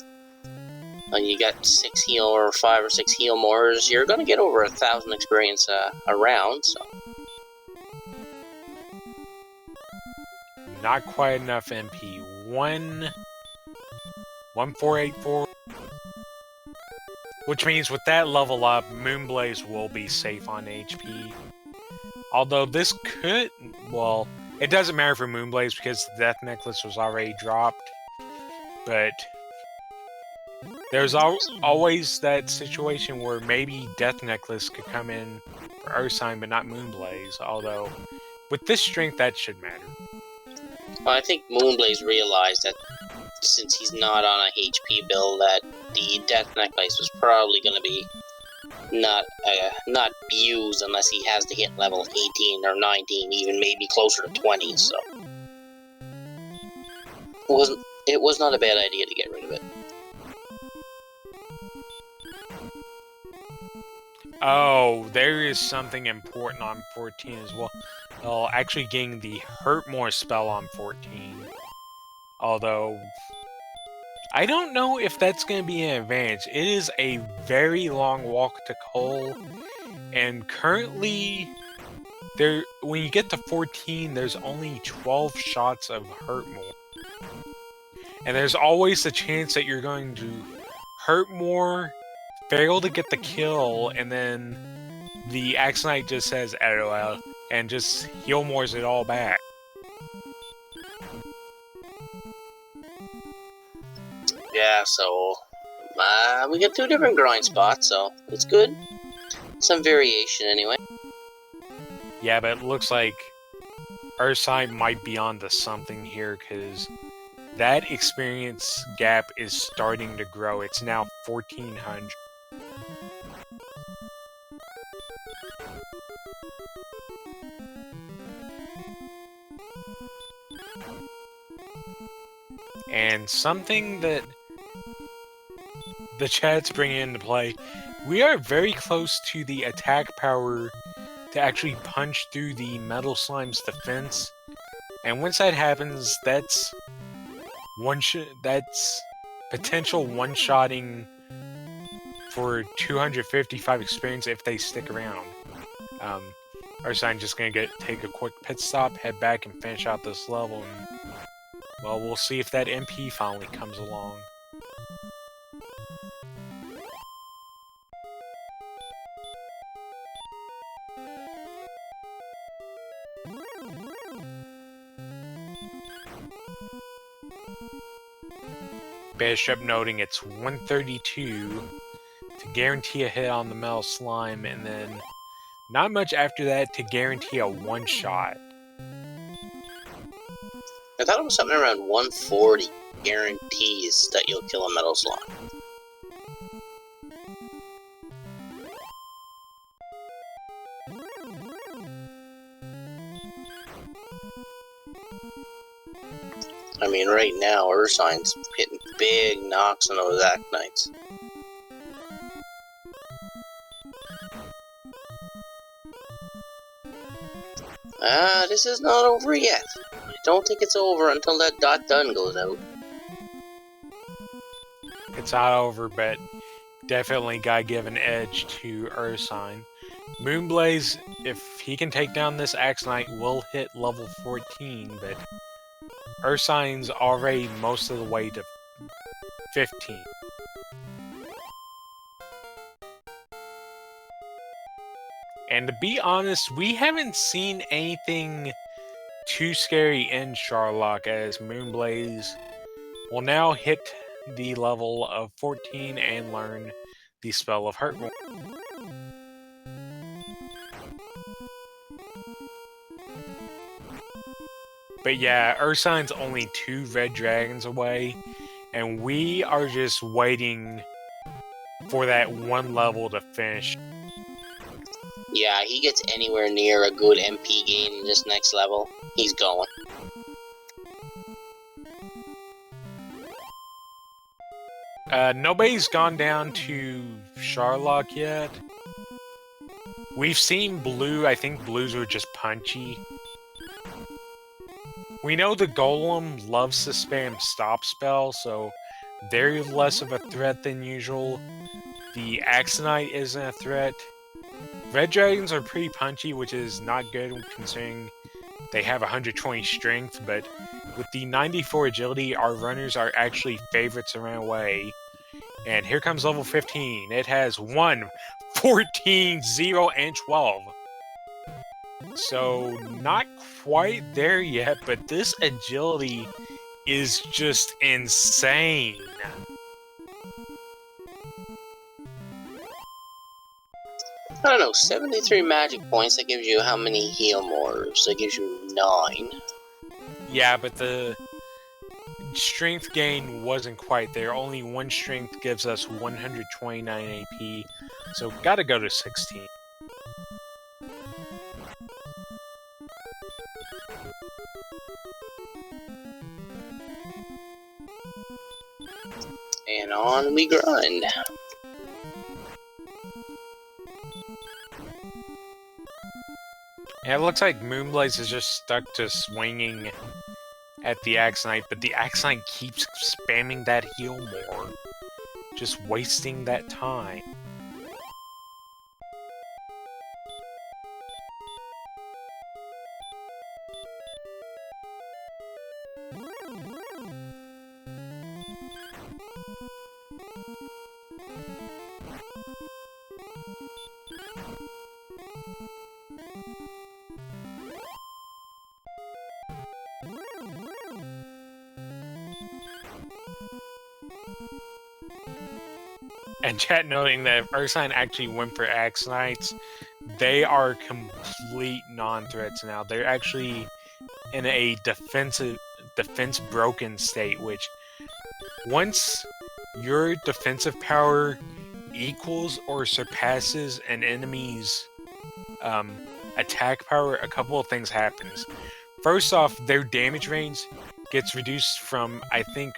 and you got 6 heal or 5 or 6 heal mores, you're gonna get over 1,000 experience a round, so. Not quite enough MP. 1484. Which means with that level up, Moonblaze will be safe on HP. Although this could, well, it doesn't matter for Moonblaze because the Death Necklace was already dropped. But there's always that situation where maybe Death Necklace could come in for Ursine but not Moonblaze. Although, with this strength, that should matter. Well, I think Moonblaze realized that since he's not on a HP build, that the Death Necklace was probably going to be not used unless he has to hit level 18 or 19, even maybe closer to 20, so. It was not a bad idea to get rid of it. Oh, there is something important on 14 as well. Well, actually getting the Hurt More spell on 14. Although, I don't know if that's going to be an advantage. It is a very long walk to Cole, and currently, when you get to 14, there's only 12 shots of Hurt More. And there's always the chance that you're going to Hurt More, fail to get the kill, and then the Axe Knight just says LOL, and just Heal Mores it all back. Yeah, so we got 2 different grind spots, so it's good. Some variation, anyway. Yeah, but it looks like Ursine might be onto something here, because that experience gap is starting to grow. It's now 1,400. And something that the chat's bringing into play, we are very close to the attack power to actually punch through the Metal Slime's defense. And once that happens, that's potential one-shotting for 255 experience if they stick around. Ursine just gonna take a quick pit stop, head back, and finish out this level. And, well, we'll see if that MP finally comes along. Bishop noting it's 132 to guarantee a hit on the Metal Slime, and then not much after that to guarantee a one-shot. I thought it was something around 140 guarantees that you'll kill a Metal Slime. I mean, right now, Ursine's hitting big knocks on those Axe Knights. This is not over yet. I don't think it's over until that dot done goes out. It's not over, but definitely gotta give an edge to Ursine. Moonblaze, if he can take down this Axe Knight, will hit level 14, but Ursine's already most of the way to 15. And to be honest, we haven't seen anything too scary in Sharlock, as Moonblaze will now hit the level of 14 and learn the spell of Hurt. But yeah, Ursine's only 2 red dragons away, and we are just waiting for that one level to finish. Yeah, he gets anywhere near a good MP gain in this next level, he's going. Nobody's gone down to Sharlock yet. We've seen blue. I think blues are just punchy. We know the golem loves to spam stop spell, so they're less of a threat than usual. The Axe Knight isn't a threat. Red dragons are pretty punchy, which is not good considering they have 120 strength, but with the 94 agility, our runners are actually favorites around way. And here comes level 15. It has 1, 14, 0, and 12. So, not quite there yet, but this agility is just insane. I don't know, 73 magic points, that gives you how many heal mortars? That gives you 9. Yeah, but the strength gain wasn't quite there. Only 1 strength gives us 129 AP, so gotta go to 16. And on we grind. Yeah, it looks like Moonblaze is just stuck to swinging at the Axe Knight, but the Axe Knight keeps spamming that heal more, just wasting that time. And chat noting that if Ursine actually went for Axe Knights, they are complete non-threats now. They're actually in a defense broken state, which once your defensive power equals or surpasses an enemy's attack power, a couple of things happens. First off, their damage range gets reduced from, I think,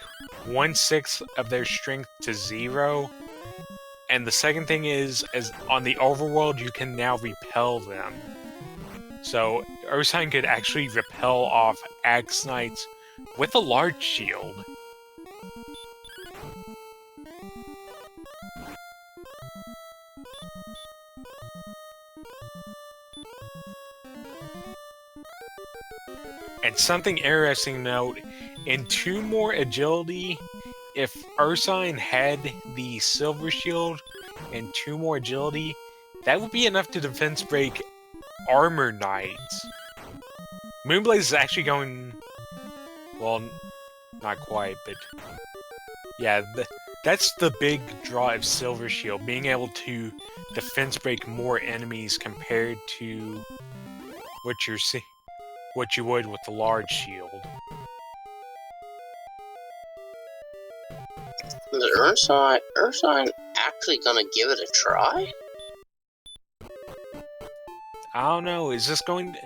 1/6 of their strength to 0. And the second thing is, as on the overworld, you can now repel them. So, Ursine could actually repel off Axe Knights with a large shield. And something interesting to note, in 2 more agility, if Ursine had the silver shield and 2 more agility, that would be enough to defense break armor knights. Moonblaze is actually going, well, not quite, but yeah, that's the big draw of silver shield, being able to defense break more enemies compared to what you would with the large shield. Is Ursine actually gonna give it a try? I don't know, is this going to...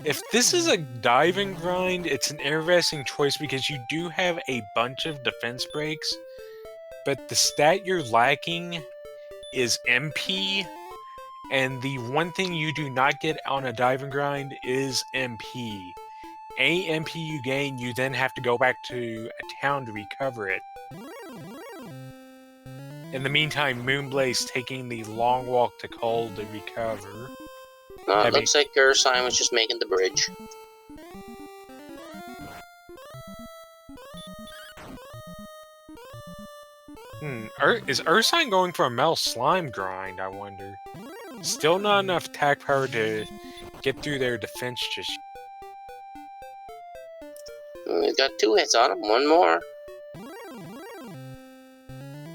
If this is a diving grind, it's an interesting choice because you do have a bunch of defense breaks, but the stat you're lacking is MP, And the one thing you do not get on a diving grind is MP. Any MP you gain, you then have to go back to a town to recover it. In the meantime, Moonblaze taking the long walk to Cole to recover. It looks like Ursine was just making the bridge. Is Ursine going for a metal slime grind, I wonder? Still not enough attack power to get through their defense just yet. He's got 2 hits on him, 1 more.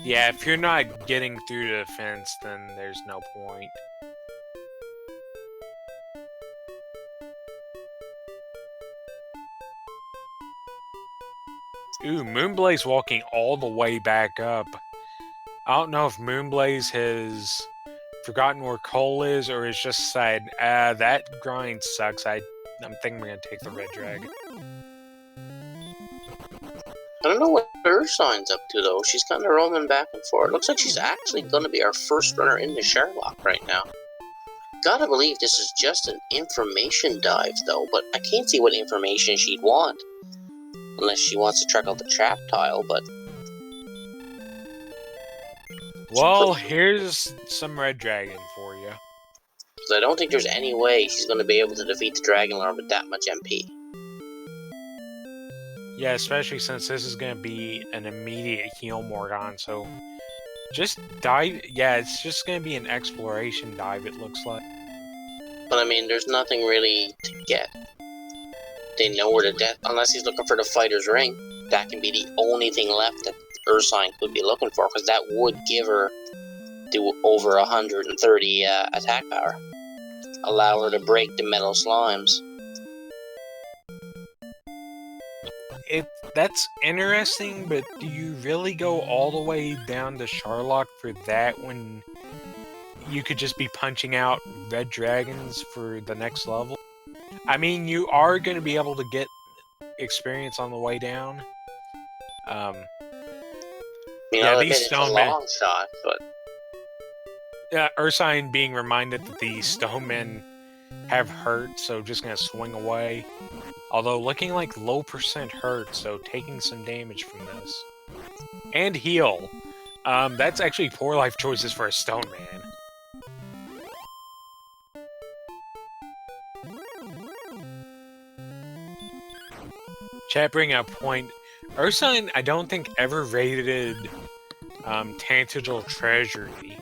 Yeah, if you're not getting through the defense, then there's no point. Ooh, Moonblaze walking all the way back up. I don't know if Moonblaze has forgotten where Cole is, or is just decided, that grind sucks. I'm thinking we're gonna take the red dragon. I don't know what Ursine's up to, though. She's kind of roaming back and forth. Looks like she's actually going to be our first runner into Sherlock right now. Gotta believe this is just an information dive, though, but I can't see what information she'd want. Unless she wants to check out the trap tile, but... Well, here's some red dragon for you. Because I don't think there's any way she's going to be able to defeat the Dragon Lord with that much MP. Yeah, especially since this is going to be an immediate heal Morgan, so... Just dive... Yeah, it's just going to be an exploration dive, it looks like. But I mean, there's nothing really to get. They know where the death... Unless he's looking for the Fighter's Ring. That can be the only thing left that Ursine could be looking for, because that would give her to over 130 attack power. Allow her to break the metal slimes. That's interesting, but do you really go all the way down to Sherlock for that when you could just be punching out red dragons for the next level? I mean, you are going to be able to get experience on the way down. Yeah, these stonemen... It's a long shot, but... Ursine being reminded that the stonemen have hurt, so just going to swing away. Although looking like low percent hurt, so taking some damage from this. And heal. That's actually poor life choices for a stone man. Chat bring up point. Ursine, I don't think ever raided Tangible Treasury.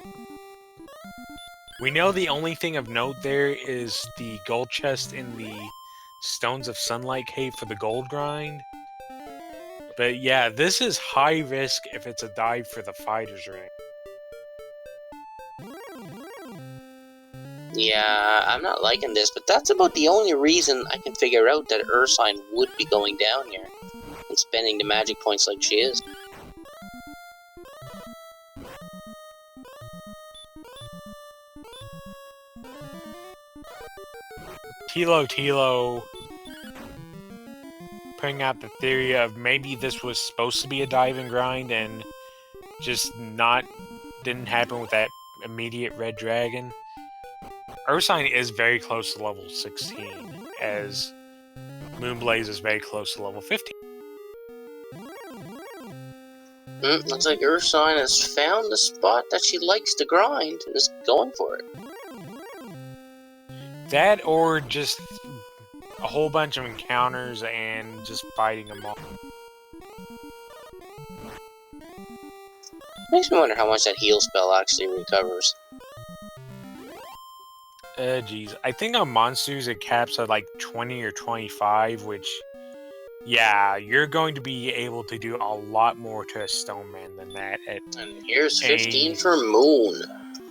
We know the only thing of note there is the gold chest in the Stones of Sunlight Cave for the gold grind. But yeah, this is high risk if it's a dive for the Fighter's Ring. Yeah, I'm not liking this, but that's about the only reason I can figure out that Ursine would be going down here and spending the magic points like she is. Tilo putting out the theory of maybe this was supposed to be a dive and grind and just didn't happen with that immediate red dragon. Ursine is very close to level 16, as Moonblaze is very close to level 15. Looks like Ursine has found the spot that she likes to grind and is going for it. That or just a whole bunch of encounters and just fighting them all. Makes me wonder how much that heal spell actually recovers. Geez. I think on monsters it caps at like 20 or 25, which, yeah, you're going to be able to do a lot more to a stone man than that. And here's 15 for Moon.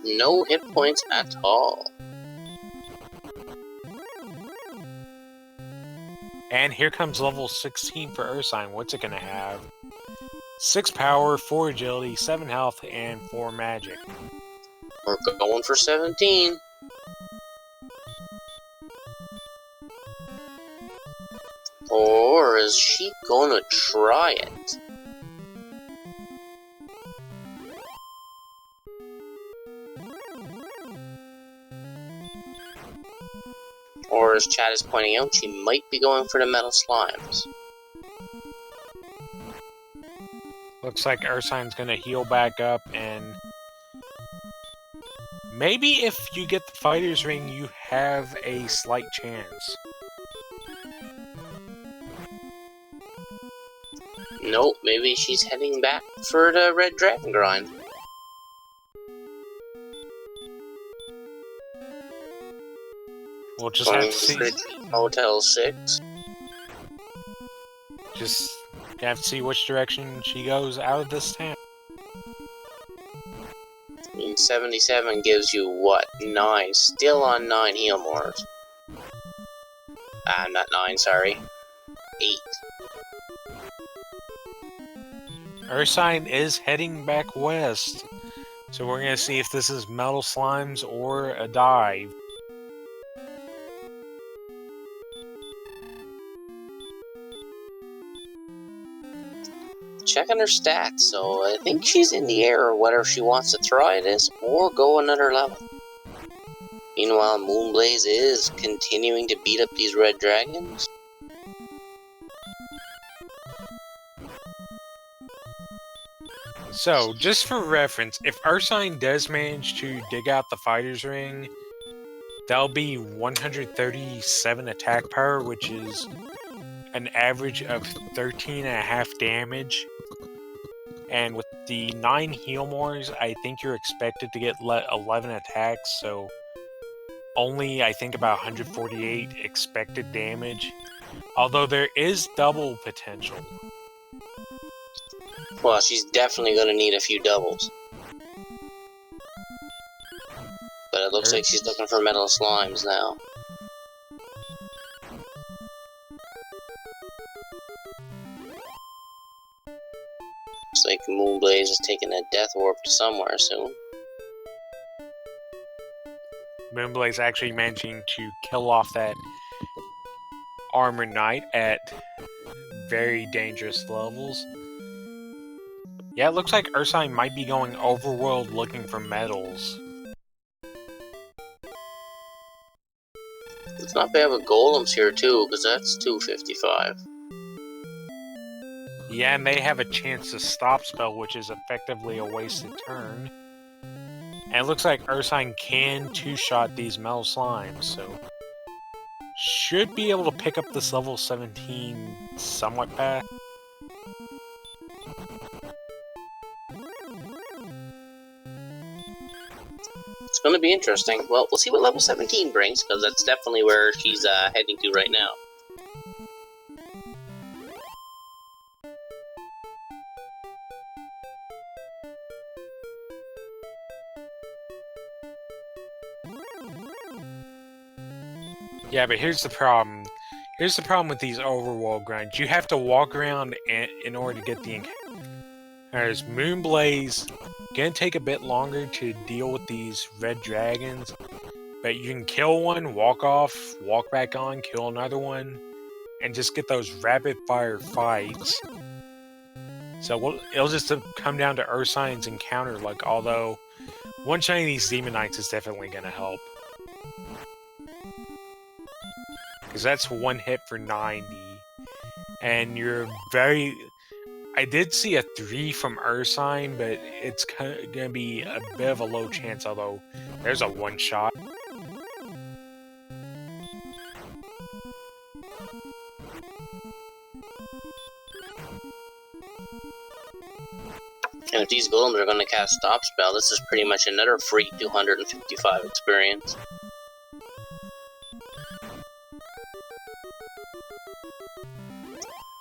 No hit points at all. And here comes level 16 for Ursine. What's it going to have? 6 power, 4 agility, 7 health, and 4 magic. We're going for 17. Or is she gonna try it? Or as Chad is pointing out, she might be going for the metal slimes. Looks like Ursine's gonna heal back up, and maybe if you get the fighter's ring, you have a slight chance. Nope, maybe she's heading back for the red dragon grind. We'll just have to see. Motel 6. Just have to see which direction she goes out of this town. I mean, 77 gives you what? 9. Still on 9 heal mores. Not 9, sorry. 8. Ursine is heading back west, so we're gonna see if this is metal slimes or a dive. Checking her stats, so I think she's in the air whether she wants to try this or go another level. Meanwhile, Moonblaze is continuing to beat up these red dragons. So, just for reference, if Ursine does manage to dig out the fighter's ring, that'll be 137 attack power, which is an average of 13.5 damage. And with the 9 heal mores, I think you're expected to get 11 attacks, so only, I think, about 148 expected damage. Although there is double potential. Well, she's definitely going to need a few doubles. But it looks like she's looking for metal slimes now. Looks like Moonblaze is taking a death warp to somewhere soon. Moonblaze actually managing to kill off that armor knight at very dangerous levels. Yeah, it looks like Ursine might be going overworld looking for metals. It's not bad with golems here too, because that's 255. Yeah, and they have a chance to stop spell, which is effectively a wasted turn. And it looks like Ursine can two-shot these metal slimes, so should be able to pick up this level 17 somewhat fast. It's going to be interesting. Well, we'll see what level 17 brings, because that's definitely where she's heading to right now. Yeah, but here's the problem. Here's the problem with these overworld grinds. You have to walk around in order to get the encounter. There's Moonblaze. Gonna take a bit longer to deal with these red dragons, but you can kill one, walk off, walk back on, kill another one, and just get those rapid fire fights. So it'll just come down to Ursine's encounter luck, although one-shotting these Demon Knights is definitely gonna help. Because that's one hit for 90. And you're very... I did see a 3 from Ursine, but it's going to be a bit of a low chance, although there's a one-shot. And if these golems are going to cast Stop Spell, this is pretty much another free 255 experience.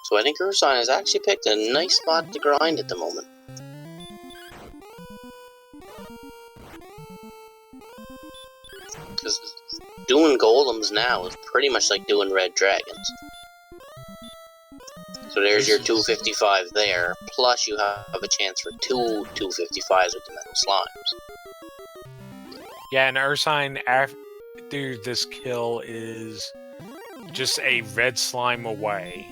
So I think Ursine has actually picked a nice spot to grind at the moment. Because doing golems now is pretty much like doing red dragons. So there's your 255 there, plus you have a chance for 2 255s with the metal slimes. Yeah, and Ursine, after this kill, is just a red slime away.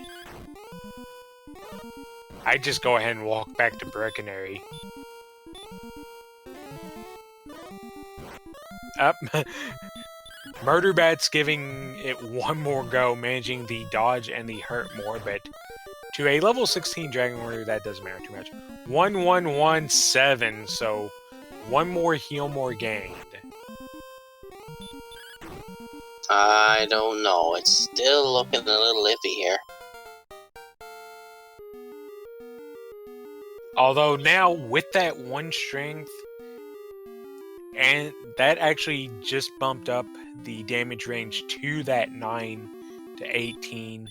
I just go ahead and walk back to Breckenary. Up. Murder Bat's giving it one more go, managing the dodge and the hurt more, but to a level 16 Dragon Warrior, that doesn't matter too much. 1117, so one more heal more gained. I don't know. It's still looking a little iffy here. Although now, with that one strength, and that actually just bumped up the damage range to that 9 to 18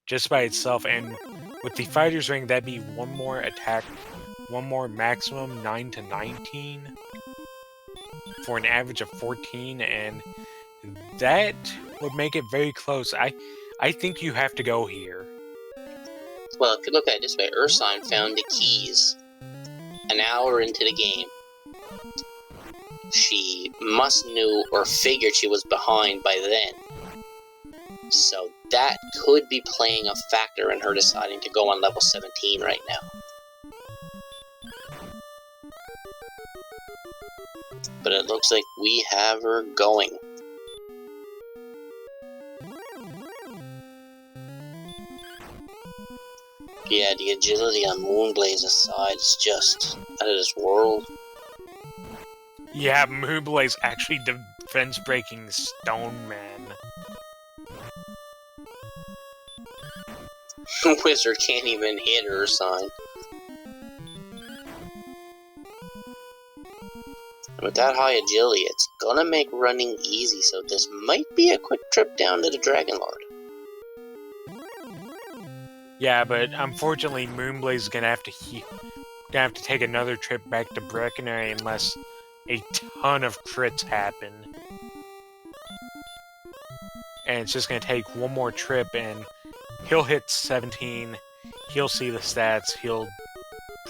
just by itself, and with the fighter's ring, that'd be one more attack, one more maximum 9 to 19 for an average of 14, and that would make it very close. I think you have to go here. Well, if you look at it this way, Ursine found the keys an hour into the game. She must knew or figured she was behind by then. So that could be playing a factor in her deciding to go on level 17 right now. But it looks like we have her going. Yeah, the agility on Moonblaze's side is just out of this world. Yeah, Moonblaze actually defense-breaking Stone Man. Wizard can't even hit Ursine. With that high agility, it's gonna make running easy, so this might be a quick trip down to the Dragon Lord. Yeah, but unfortunately, Moonblaze is gonna have to take another trip back to Breckenary unless a ton of crits happen. And it's just gonna take one more trip, and he'll hit 17. He'll see the stats. He'll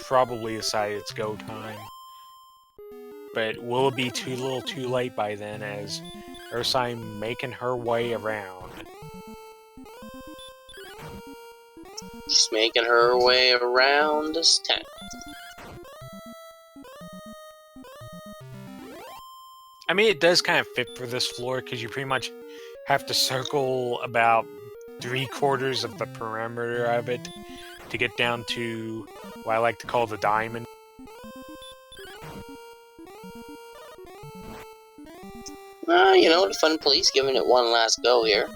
probably decide it's go time. But will it be too little too late by then, as Ursine making her way around? She's making her way around this tent. I mean, it does kind of fit for this floor, because you pretty much have to circle about 3/4 of the perimeter of it to get down to what I like to call the diamond. You know, the Fun Police giving it one last go here.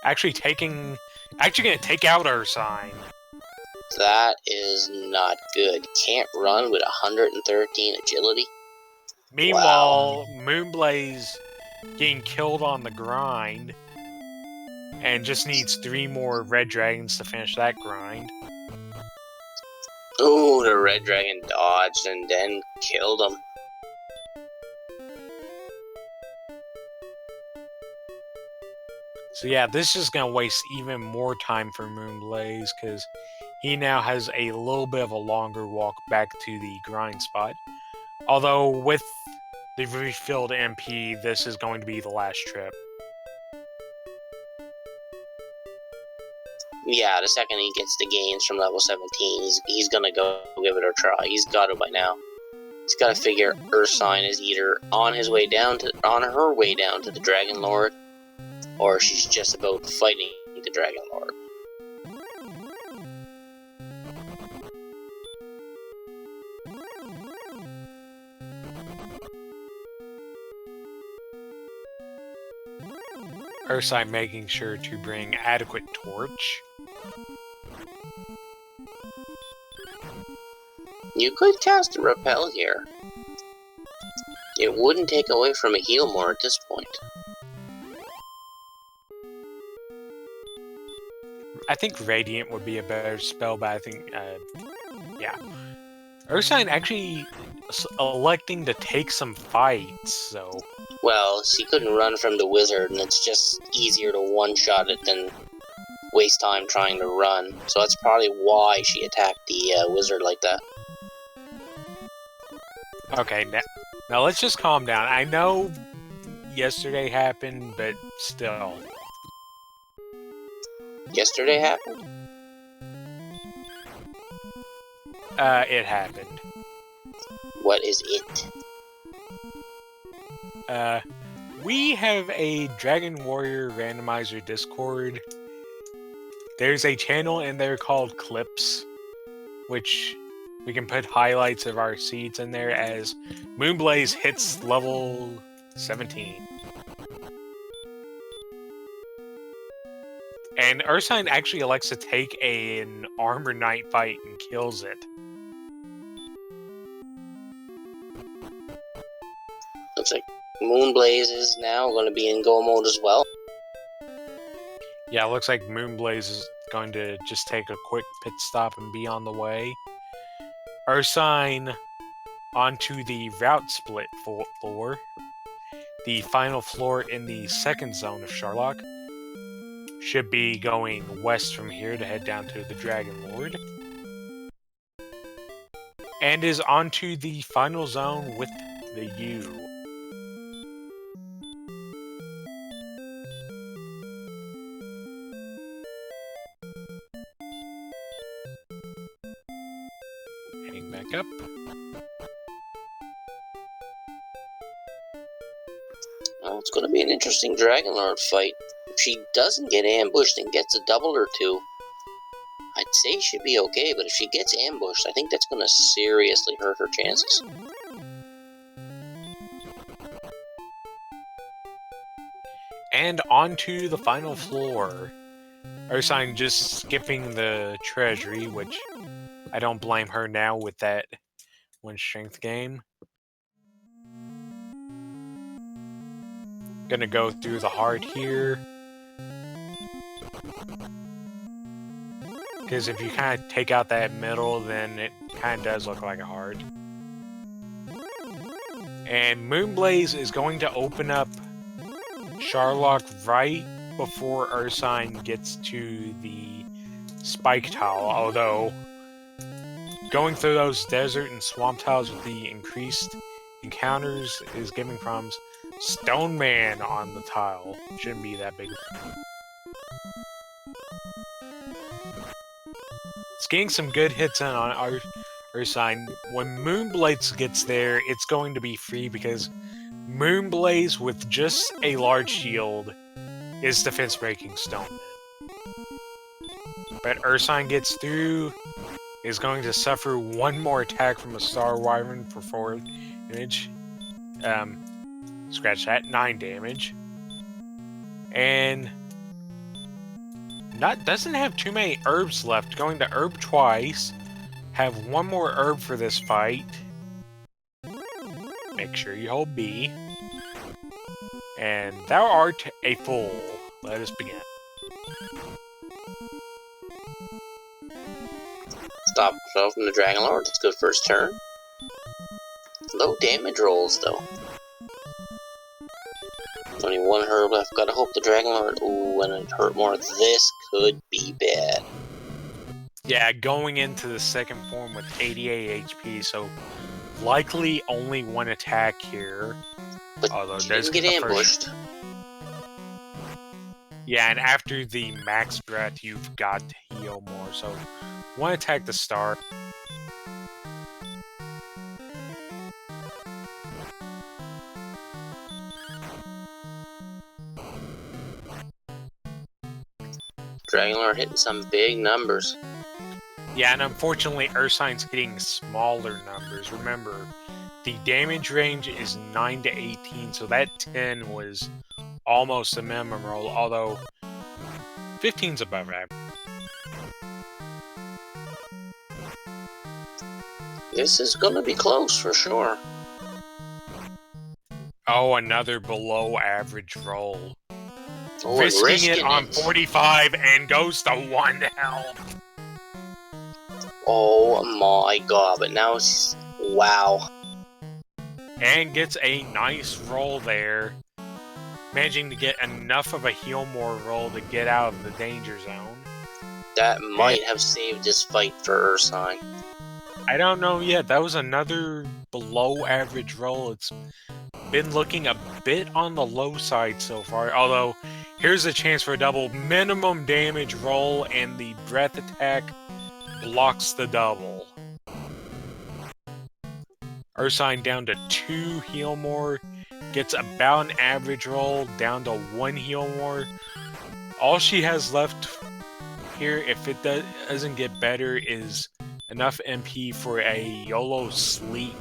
Actually gonna take out Ursine. That is not good. Can't run with 113 agility. Meanwhile, Moonblaze getting killed on the grind, and just needs 3 more red dragons to finish that grind. Ooh, the red dragon dodged and then killed him. So yeah, this is going to waste even more time for Moonblaze, because he now has a little bit of a longer walk back to the grind spot. Although, with the refilled MP, this is going to be the last trip. Yeah, the second he gets the gains from level 17, he's gonna go give it a try. He's got to by now. He's got to figure Ursine is either on her way down to the Dragon Lord, or she's just about fighting the Dragon Lord. Ursine making sure to bring adequate torch. You could cast a repel here. It wouldn't take away from a heal more at this point. I think Radiant would be a better spell, but I think, yeah. Ursine actually electing to take some fights, so... Well, she couldn't run from the wizard, and it's just easier to one-shot it than waste time trying to run. So that's probably why she attacked the wizard like that. Okay, now let's just calm down. I know yesterday happened, but still. Yesterday happened? It happened. What is it? we have a Dragon Warrior Randomizer Discord. There's a channel in there called Clips, which we can put highlights of our seeds in there as Moonblaze hits level 17. And Ursine actually elects to take an Armor Knight fight and kills it. Looks like Moonblaze is now going to be in go mode as well. Yeah, it looks like Moonblaze is going to just take a quick pit stop and be on the way. Ursine onto the route split floor. The final floor in the second zone of Sharlock. Should be going west from here to head down to the Dragon Lord. And is onto the final zone with the U. Heading back up. Well, it's going to be an interesting Dragon Lord fight. If she doesn't get ambushed and gets a double or two, I'd say she should be okay, but if she gets ambushed, I think that's going to seriously hurt her chances. And onto the final floor. Ursine just skipping the treasury, which I don't blame her now with that one strength game. Gonna go through the heart here. Because if you kind of take out that middle, then it kind of does look like a heart. And Moonblaze is going to open up Sharlock right before Ursine gets to the spike tile, although going through those desert and swamp tiles with the increased encounters is giving problems. Stone Man on the tile. Shouldn't be that big. It's getting some good hits in on Ursine. When Moonblaze gets there, it's going to be free because Moonblaze with just a large shield is defense breaking Stone Man. But Ursine gets through, is going to suffer one more attack from a Star Wyvern for 4 damage. Scratch that, 9 damage. And doesn't have too many herbs left. Going to herb twice. Have one more herb for this fight. Make sure you hold B. And thou art a fool. Let us begin. Stop yourself from the Dragon Lord. That's good first turn. Low damage rolls, though. Only one herb left. Gotta hope the Dragon Lord. Ooh, and it hurt more. This could be bad. Yeah, going into the second form with 88 HP, so likely only one attack here. But although she there's didn't get ambushed. Yeah, and after the max breath, you've got to heal more. So, one attack to start. Dragon Lord hitting some big numbers. Yeah, and unfortunately, Ursine's hitting smaller numbers. Remember, the damage range is 9 to 18, so that 10 was almost a minimum roll, although 15's above average. This is gonna be close for sure. Oh, another below average roll. Oh, risking it on 45 and goes to 1 health. Oh my god, but now it's... wow. And gets a nice roll there. Managing to get enough of a heal more roll to get out of the danger zone. That might have saved this fight for Ursine. I don't know yet. That was another below average roll. It's been looking a bit on the low side so far. Although, here's a chance for a double. Minimum damage roll and the breath attack blocks the double. Ursine down to 2 heal more. gets about an average roll, down to 1 heal more. All she has left here, if it doesn't get better, is enough MP for a YOLO sleep.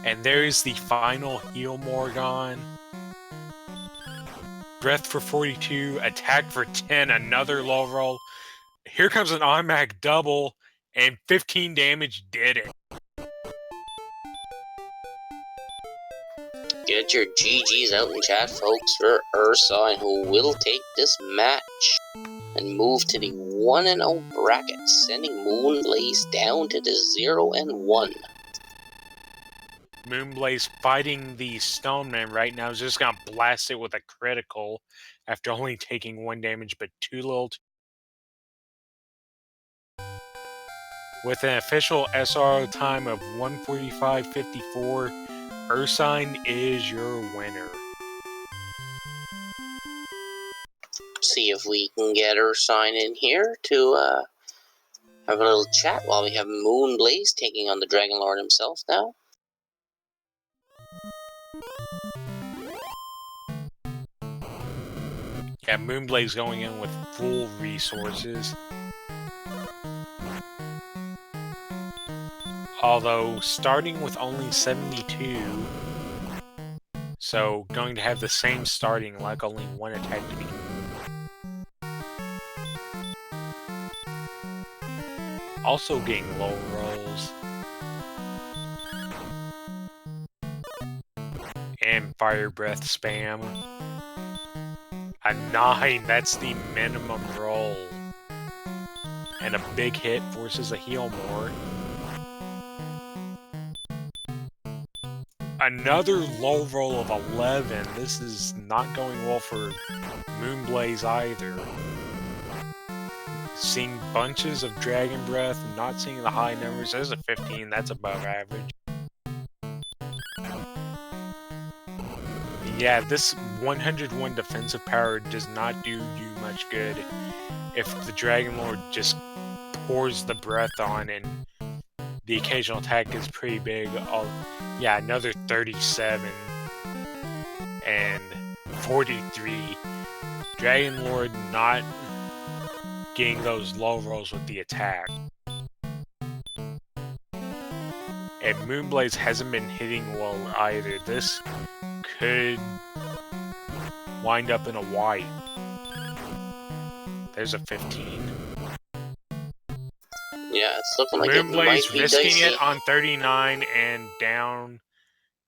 And there's the final heal more gone. Breath for 42, attack for 10, another low roll. Here comes an automatic double, and 15 damage did it. Get your GGs out in chat, folks, for Ursine, who will take this match and move to the 1-0 bracket, sending Moonblaze down to the 0-1. Moonblaze fighting the Stoneman right now is just gonna blast it with a critical after only taking 1 damage, but too little. With an official SRO time of 1:45.54, Ursine is your winner. See if we can get Ursine in here to have a little chat while we have Moonblaze taking on the Dragon Lord himself now. Yeah, Moonblaze going in with full resources. Although, starting with only 72, so going to have the same starting luck, only 1 attack to be. Also getting low rolls. And fire breath spam. A 9, that's the minimum roll. And a big hit forces a heal more. Another low roll of 11. This is not going well for Moonblaze either. Seeing bunches of Dragon Breath, not seeing the high numbers. There's a 15, that's above average. Yeah, this 101 defensive power does not do you much good if the Dragon Lord just pours the breath on and the occasional attack is pretty big. Yeah, another 37 and 43. Dragon Lord not getting those low rolls with the attack. And Moonblaze hasn't been hitting well either. This could wind up in a white. There's a 15. Yeah, it's looking like it might Moonblaze be risking dicey. it on 39, and down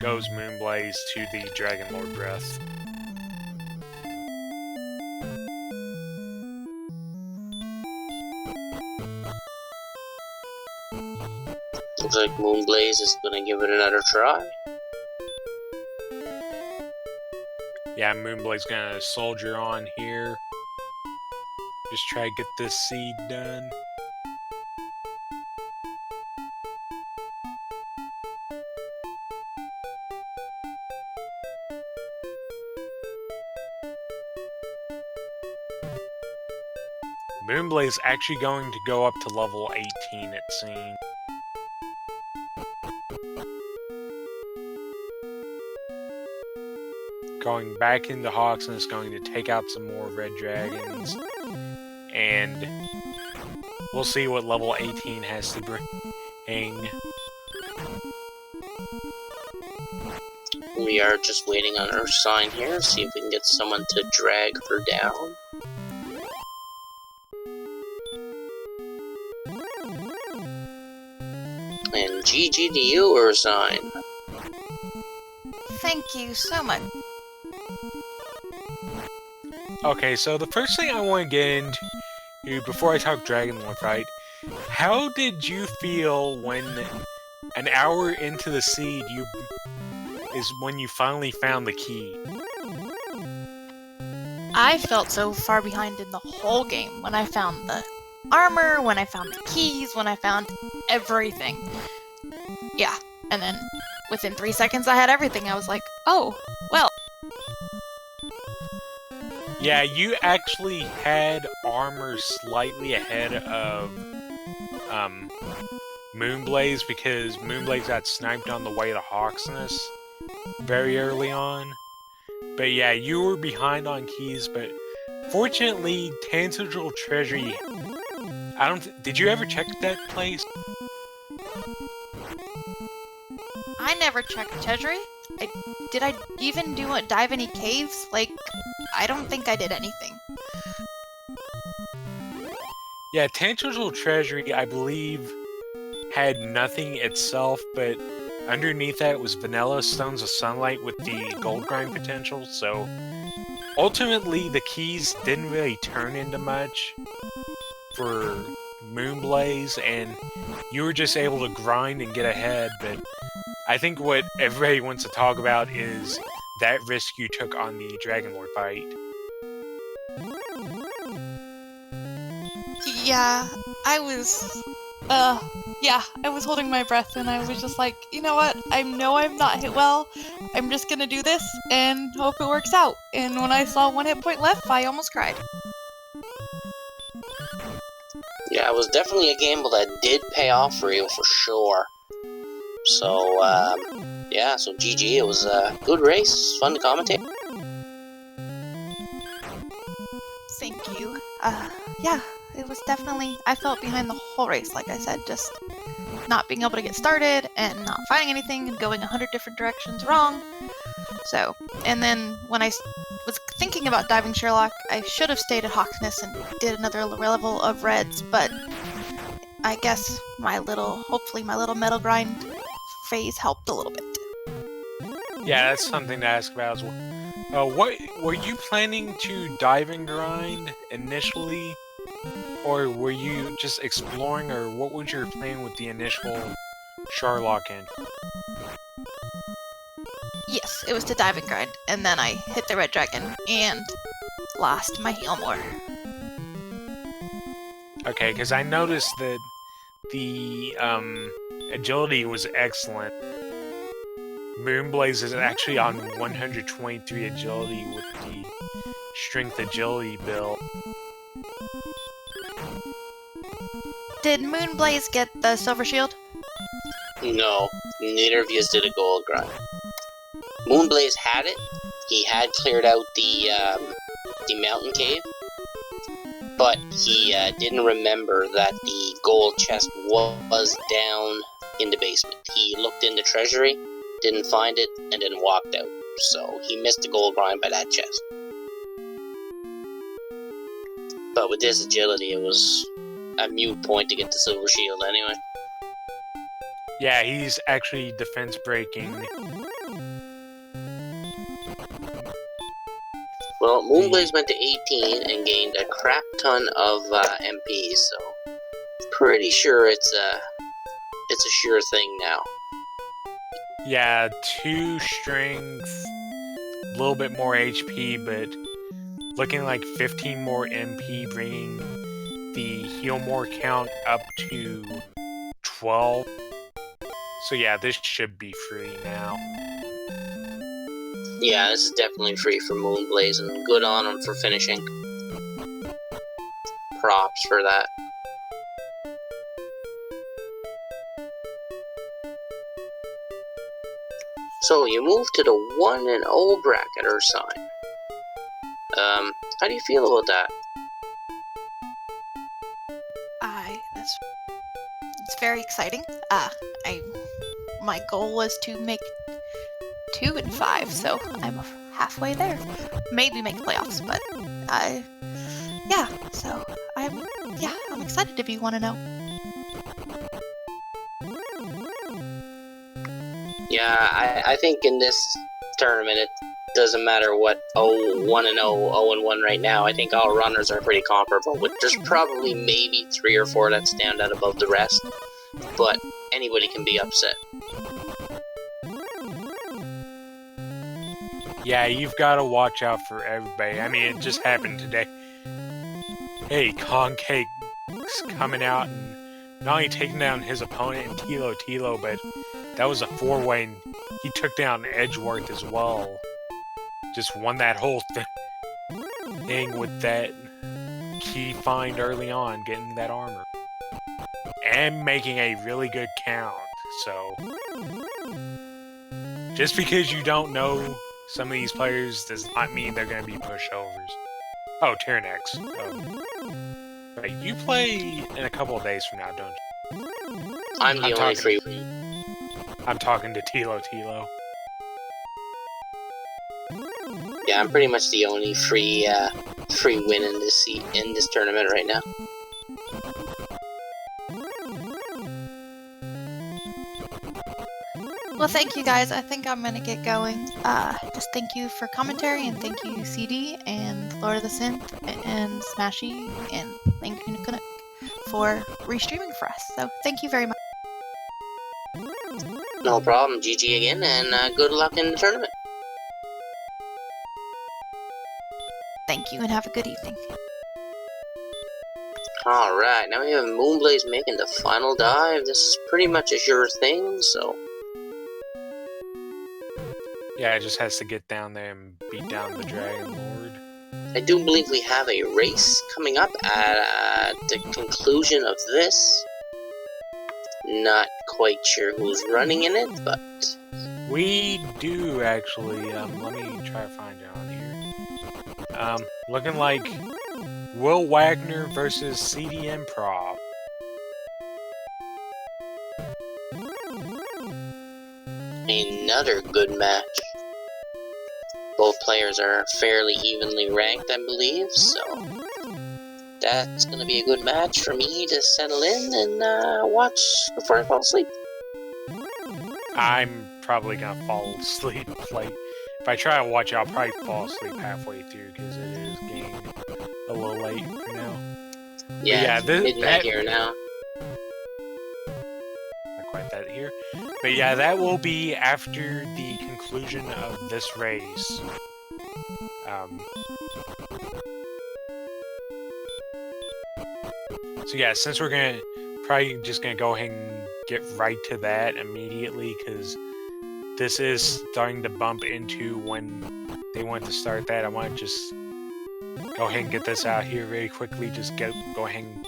goes Moonblaze to the Dragon Lord Breath. Looks like Moonblaze is gonna give it another try. Yeah, Moonblaze gonna soldier on here. Just try to get this seed done. Moonblaze actually going to go up to level 18, it seems. Going back into Hawks and is going to take out some more red dragons. And we'll see what level 18 has to bring. We are just waiting on Ursine here, see if we can get someone to drag her down. And GG to you, Ursine. Thank you so much. Okay, so the first thing I want to get into, before I talk Dragon Lord fight, how did you feel when an hour into the seed is when you finally found the key? I felt so far behind in the whole game when I found the armor, when I found the keys, when I found everything. Yeah, and then within 3 seconds I had everything. I was like, oh, well. Yeah, you actually had armor slightly ahead of Moonblaze because Moonblaze got sniped on the way to Hawksness very early on. But yeah, you were behind on keys, but fortunately, Tangible Treasury... did you ever check that place? I never checked Treasury. Did I even dive any caves? Like, I don't think I did anything. Yeah, Tangible Treasury, I believe, had nothing itself, but underneath that was vanilla stones of sunlight with the gold grind potential, so ultimately the keys didn't really turn into much for Moonblaze, and you were just able to grind and get ahead, but I think what everybody wants to talk about is that risk you took on the Dragon Lord fight. Yeah, I was holding my breath, and I was just like, you know what? I know I'm not hit well. I'm just gonna do this and hope it works out. And when I saw 1 hit point left, I almost cried. Yeah, it was definitely a gamble that did pay off for you, for sure. So, yeah, so GG, it was a good race, fun to commentate. Thank you. Yeah, it was definitely, I felt behind the whole race, like I said, just not being able to get started and not finding anything and going 100 different directions wrong. So, and then when I was thinking about diving Sherlock, I should have stayed at Hawksness and did another level of reds, but I guess hopefully my little metal grind phase helped a little bit. Yeah, that's something to ask about as well. What were you planning to dive and grind initially, or were you just exploring, or what was your plan with the initial Sherlock end? Yes, it was to dive and grind, and then I hit the red dragon and lost my heal more. Okay, because I noticed that the agility was excellent. Moonblaze is actually on 123 agility with the strength agility build. Did Moonblaze get the silver shield? No, neither of you did a gold grind. Moonblaze had it. He had cleared out the mountain cave, but he didn't remember that the gold chest was down in the basement. He looked in the treasury, didn't find it, and then walked out. So he missed the gold grind by that chest. But with this agility, it was a moot point to get the silver shield anyway. Yeah, he's actually defense breaking. Well, Moonblaze went to 18 and gained a crap ton of MP, so pretty sure it's a sure thing now. Yeah, 2 strength, a little bit more HP, but looking like 15 more MP, bringing the heal more count up to 12. So yeah, this should be free now. Yeah, this is definitely free for Moonblaze, and good on him for finishing. Props for that. So, you move to the 1-0 bracket, Ursine. How do you feel about that? It's very exciting. My goal was to make 2 and 5, so I'm halfway there. Maybe make playoffs, but yeah. So I'm excited to be 1-0. Yeah, I think in this tournament it doesn't matter what 1-0, 0-1 right now. I think all runners are pretty comparable, with there's probably maybe 3 or 4 that stand out above the rest, but anybody can be upset. Yeah, you've got to watch out for everybody. I mean, it just happened today. Hey, Concake's coming out and not only taking down his opponent in Tilo, but that was a 4-way, and he took down Edgeworth as well. Just won that whole thing with that key find early on, getting that armor. and making a really good count. So, just because you don't know some of these players does not mean they're going to be pushovers. Oh, Tyrannex. Oh. Right, you play in a couple of days from now, don't you? I'm the only free. I'm talking to Tilo. Yeah, I'm pretty much the only free win in this tournament right now. Well, thank you guys. I think I'm gonna get going. Just thank you for commentary, and thank you CD and Lord of the Synth and Smashy, and thank you Canuck for restreaming for us. So thank you very much. No problem. GG again, and good luck in the tournament. Thank you, and have a good evening. Alright, now we have Moonblaze making the final dive. This is pretty much a sure thing, so... Yeah, it just has to get down there and beat down the Dragon Lord. I do believe we have a race coming up at the conclusion of this. Not quite sure who's running in it, but... We do, actually. Let me try to find it on here. Looking like Will Wagner versus CD Improv. Another good match. Both players are fairly evenly ranked, I believe, so that's gonna be a good match for me to settle in and watch before I fall asleep. I'm probably gonna fall asleep. Like, if I try to watch it, I'll probably fall asleep halfway through because it is getting a little late for now. Yeah, it's midnight here now. Not quite that here. But yeah, that will be after the conclusion of this race. So yeah, since we're probably just gonna go ahead and get right to that immediately, because this is starting to bump into when they want to start that. I want to just go ahead and get this out here very quickly. Just go ahead and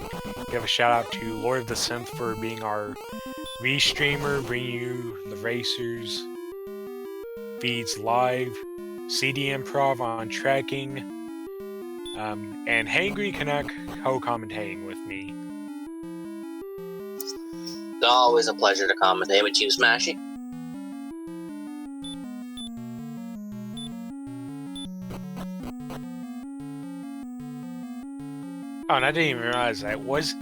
give a shout out to Lord of the Synth for being our restreamer, bringing you the racers feeds live, CD Improv on tracking, and Hangry Canuck co-commentating with me. It's always a pleasure to commentate with you, Smashy. Oh, and I didn't even realize that. Was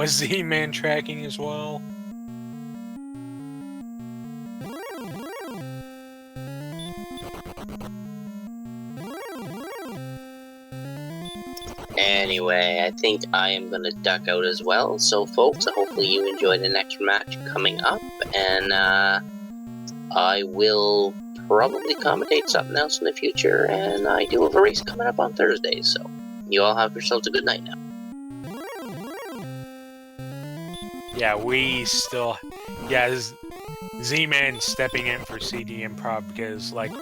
Z-Man tracking as well? Anyway, I think I am gonna duck out as well. So, folks, hopefully you enjoy the next match coming up, and I will probably commentate something else in the future, and I do have a race coming up on Thursday, so you all have yourselves a good night now. Yeah, we still... Yeah, Z-Man stepping in for CD Improv because, like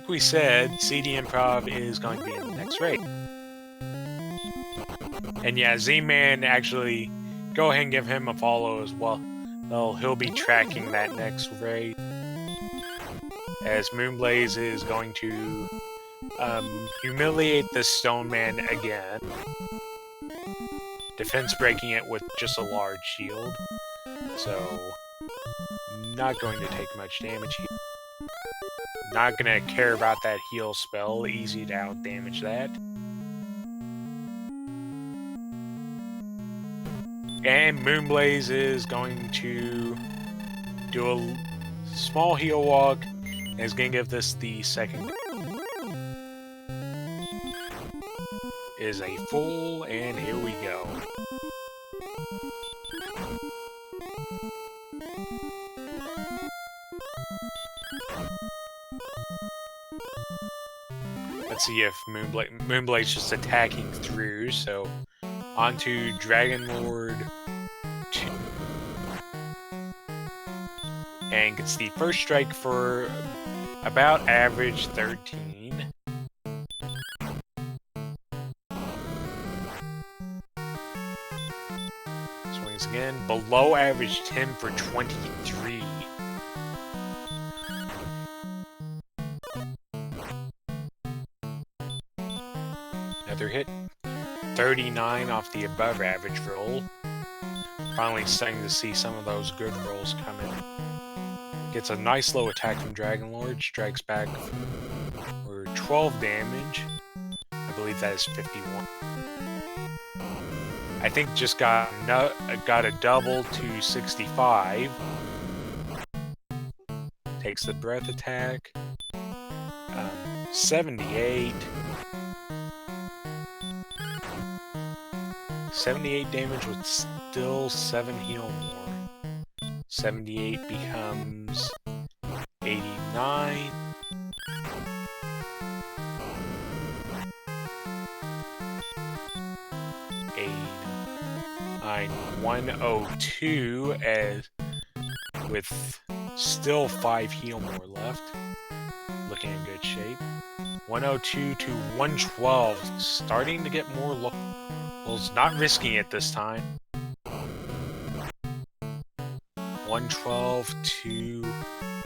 we said, CD Improv is going to be in the next race. And yeah, Z-Man, actually, go ahead and give him a follow as well. He'll be tracking that next raid. As Moonblaze is going to humiliate the Stone Man again. Defense breaking it with just a large shield. So, not going to take much damage here. Not gonna care about that heal spell, easy to out damage that. And Moonblaze is going to do a small heal walk and is going to give this the second. Is a full, and here we go. Let's see if Moonblade's just attacking through, so onto Dragon Lord 2. And gets the first strike for about average 13. Just Tries again. Below average 10 for 23. Another hit. 39 off the above average roll. Finally starting to see some of those good rolls come in. Gets a nice low attack from Dragon Lord. Strikes back for 12 damage. I believe that is 51. I think just got a double to 65. Takes the breath attack. 78. 78 damage with still 7 heal more. 78 becomes 89. 102 as with still 5 heal more left. Looking in good shape. 102 to 112. Starting to get more levels. Not risking it this time. 112 to...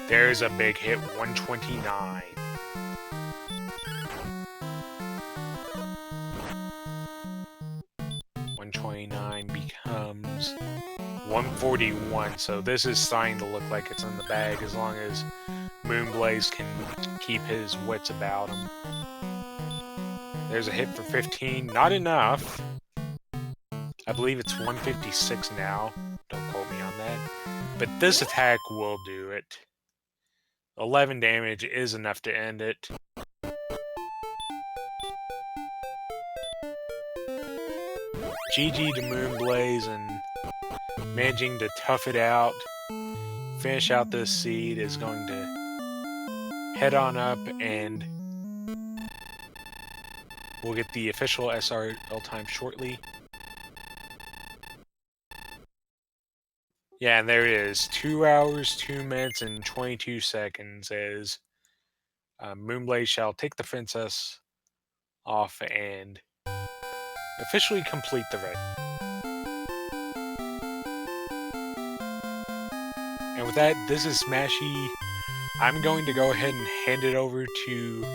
There's a big hit. 129. 129 becomes 141. So this is starting to look like it's in the bag as long as Moonblaze can keep his wits about him. There's a hit for 15. Not enough. I believe it's 156 now. Don't quote me on that. But this attack will do it. 11 damage is enough to end it. GG to Moonblaze and managing to tough it out. Finish out this seed is going to head on up and we'll get the official SRL time shortly. Yeah, and there it is. 2 hours, 2 minutes, and 22 seconds as Moonblaze shall take the princess off and officially complete the raid. And with that, this is Smashy. I'm going to go ahead and hand it over to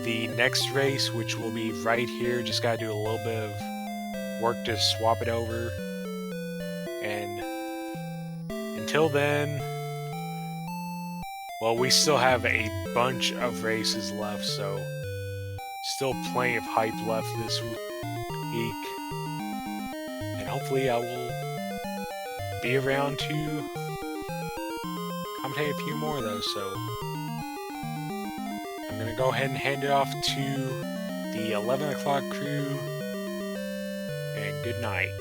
the next race, which will be right here. Just gotta do a little bit of work to swap it over. And until then, well, we still have a bunch of races left, so still plenty of hype left this week. And hopefully I will be around to commentate a few more of those, so I'm going to go ahead and hand it off to the 11 o'clock crew, and good night.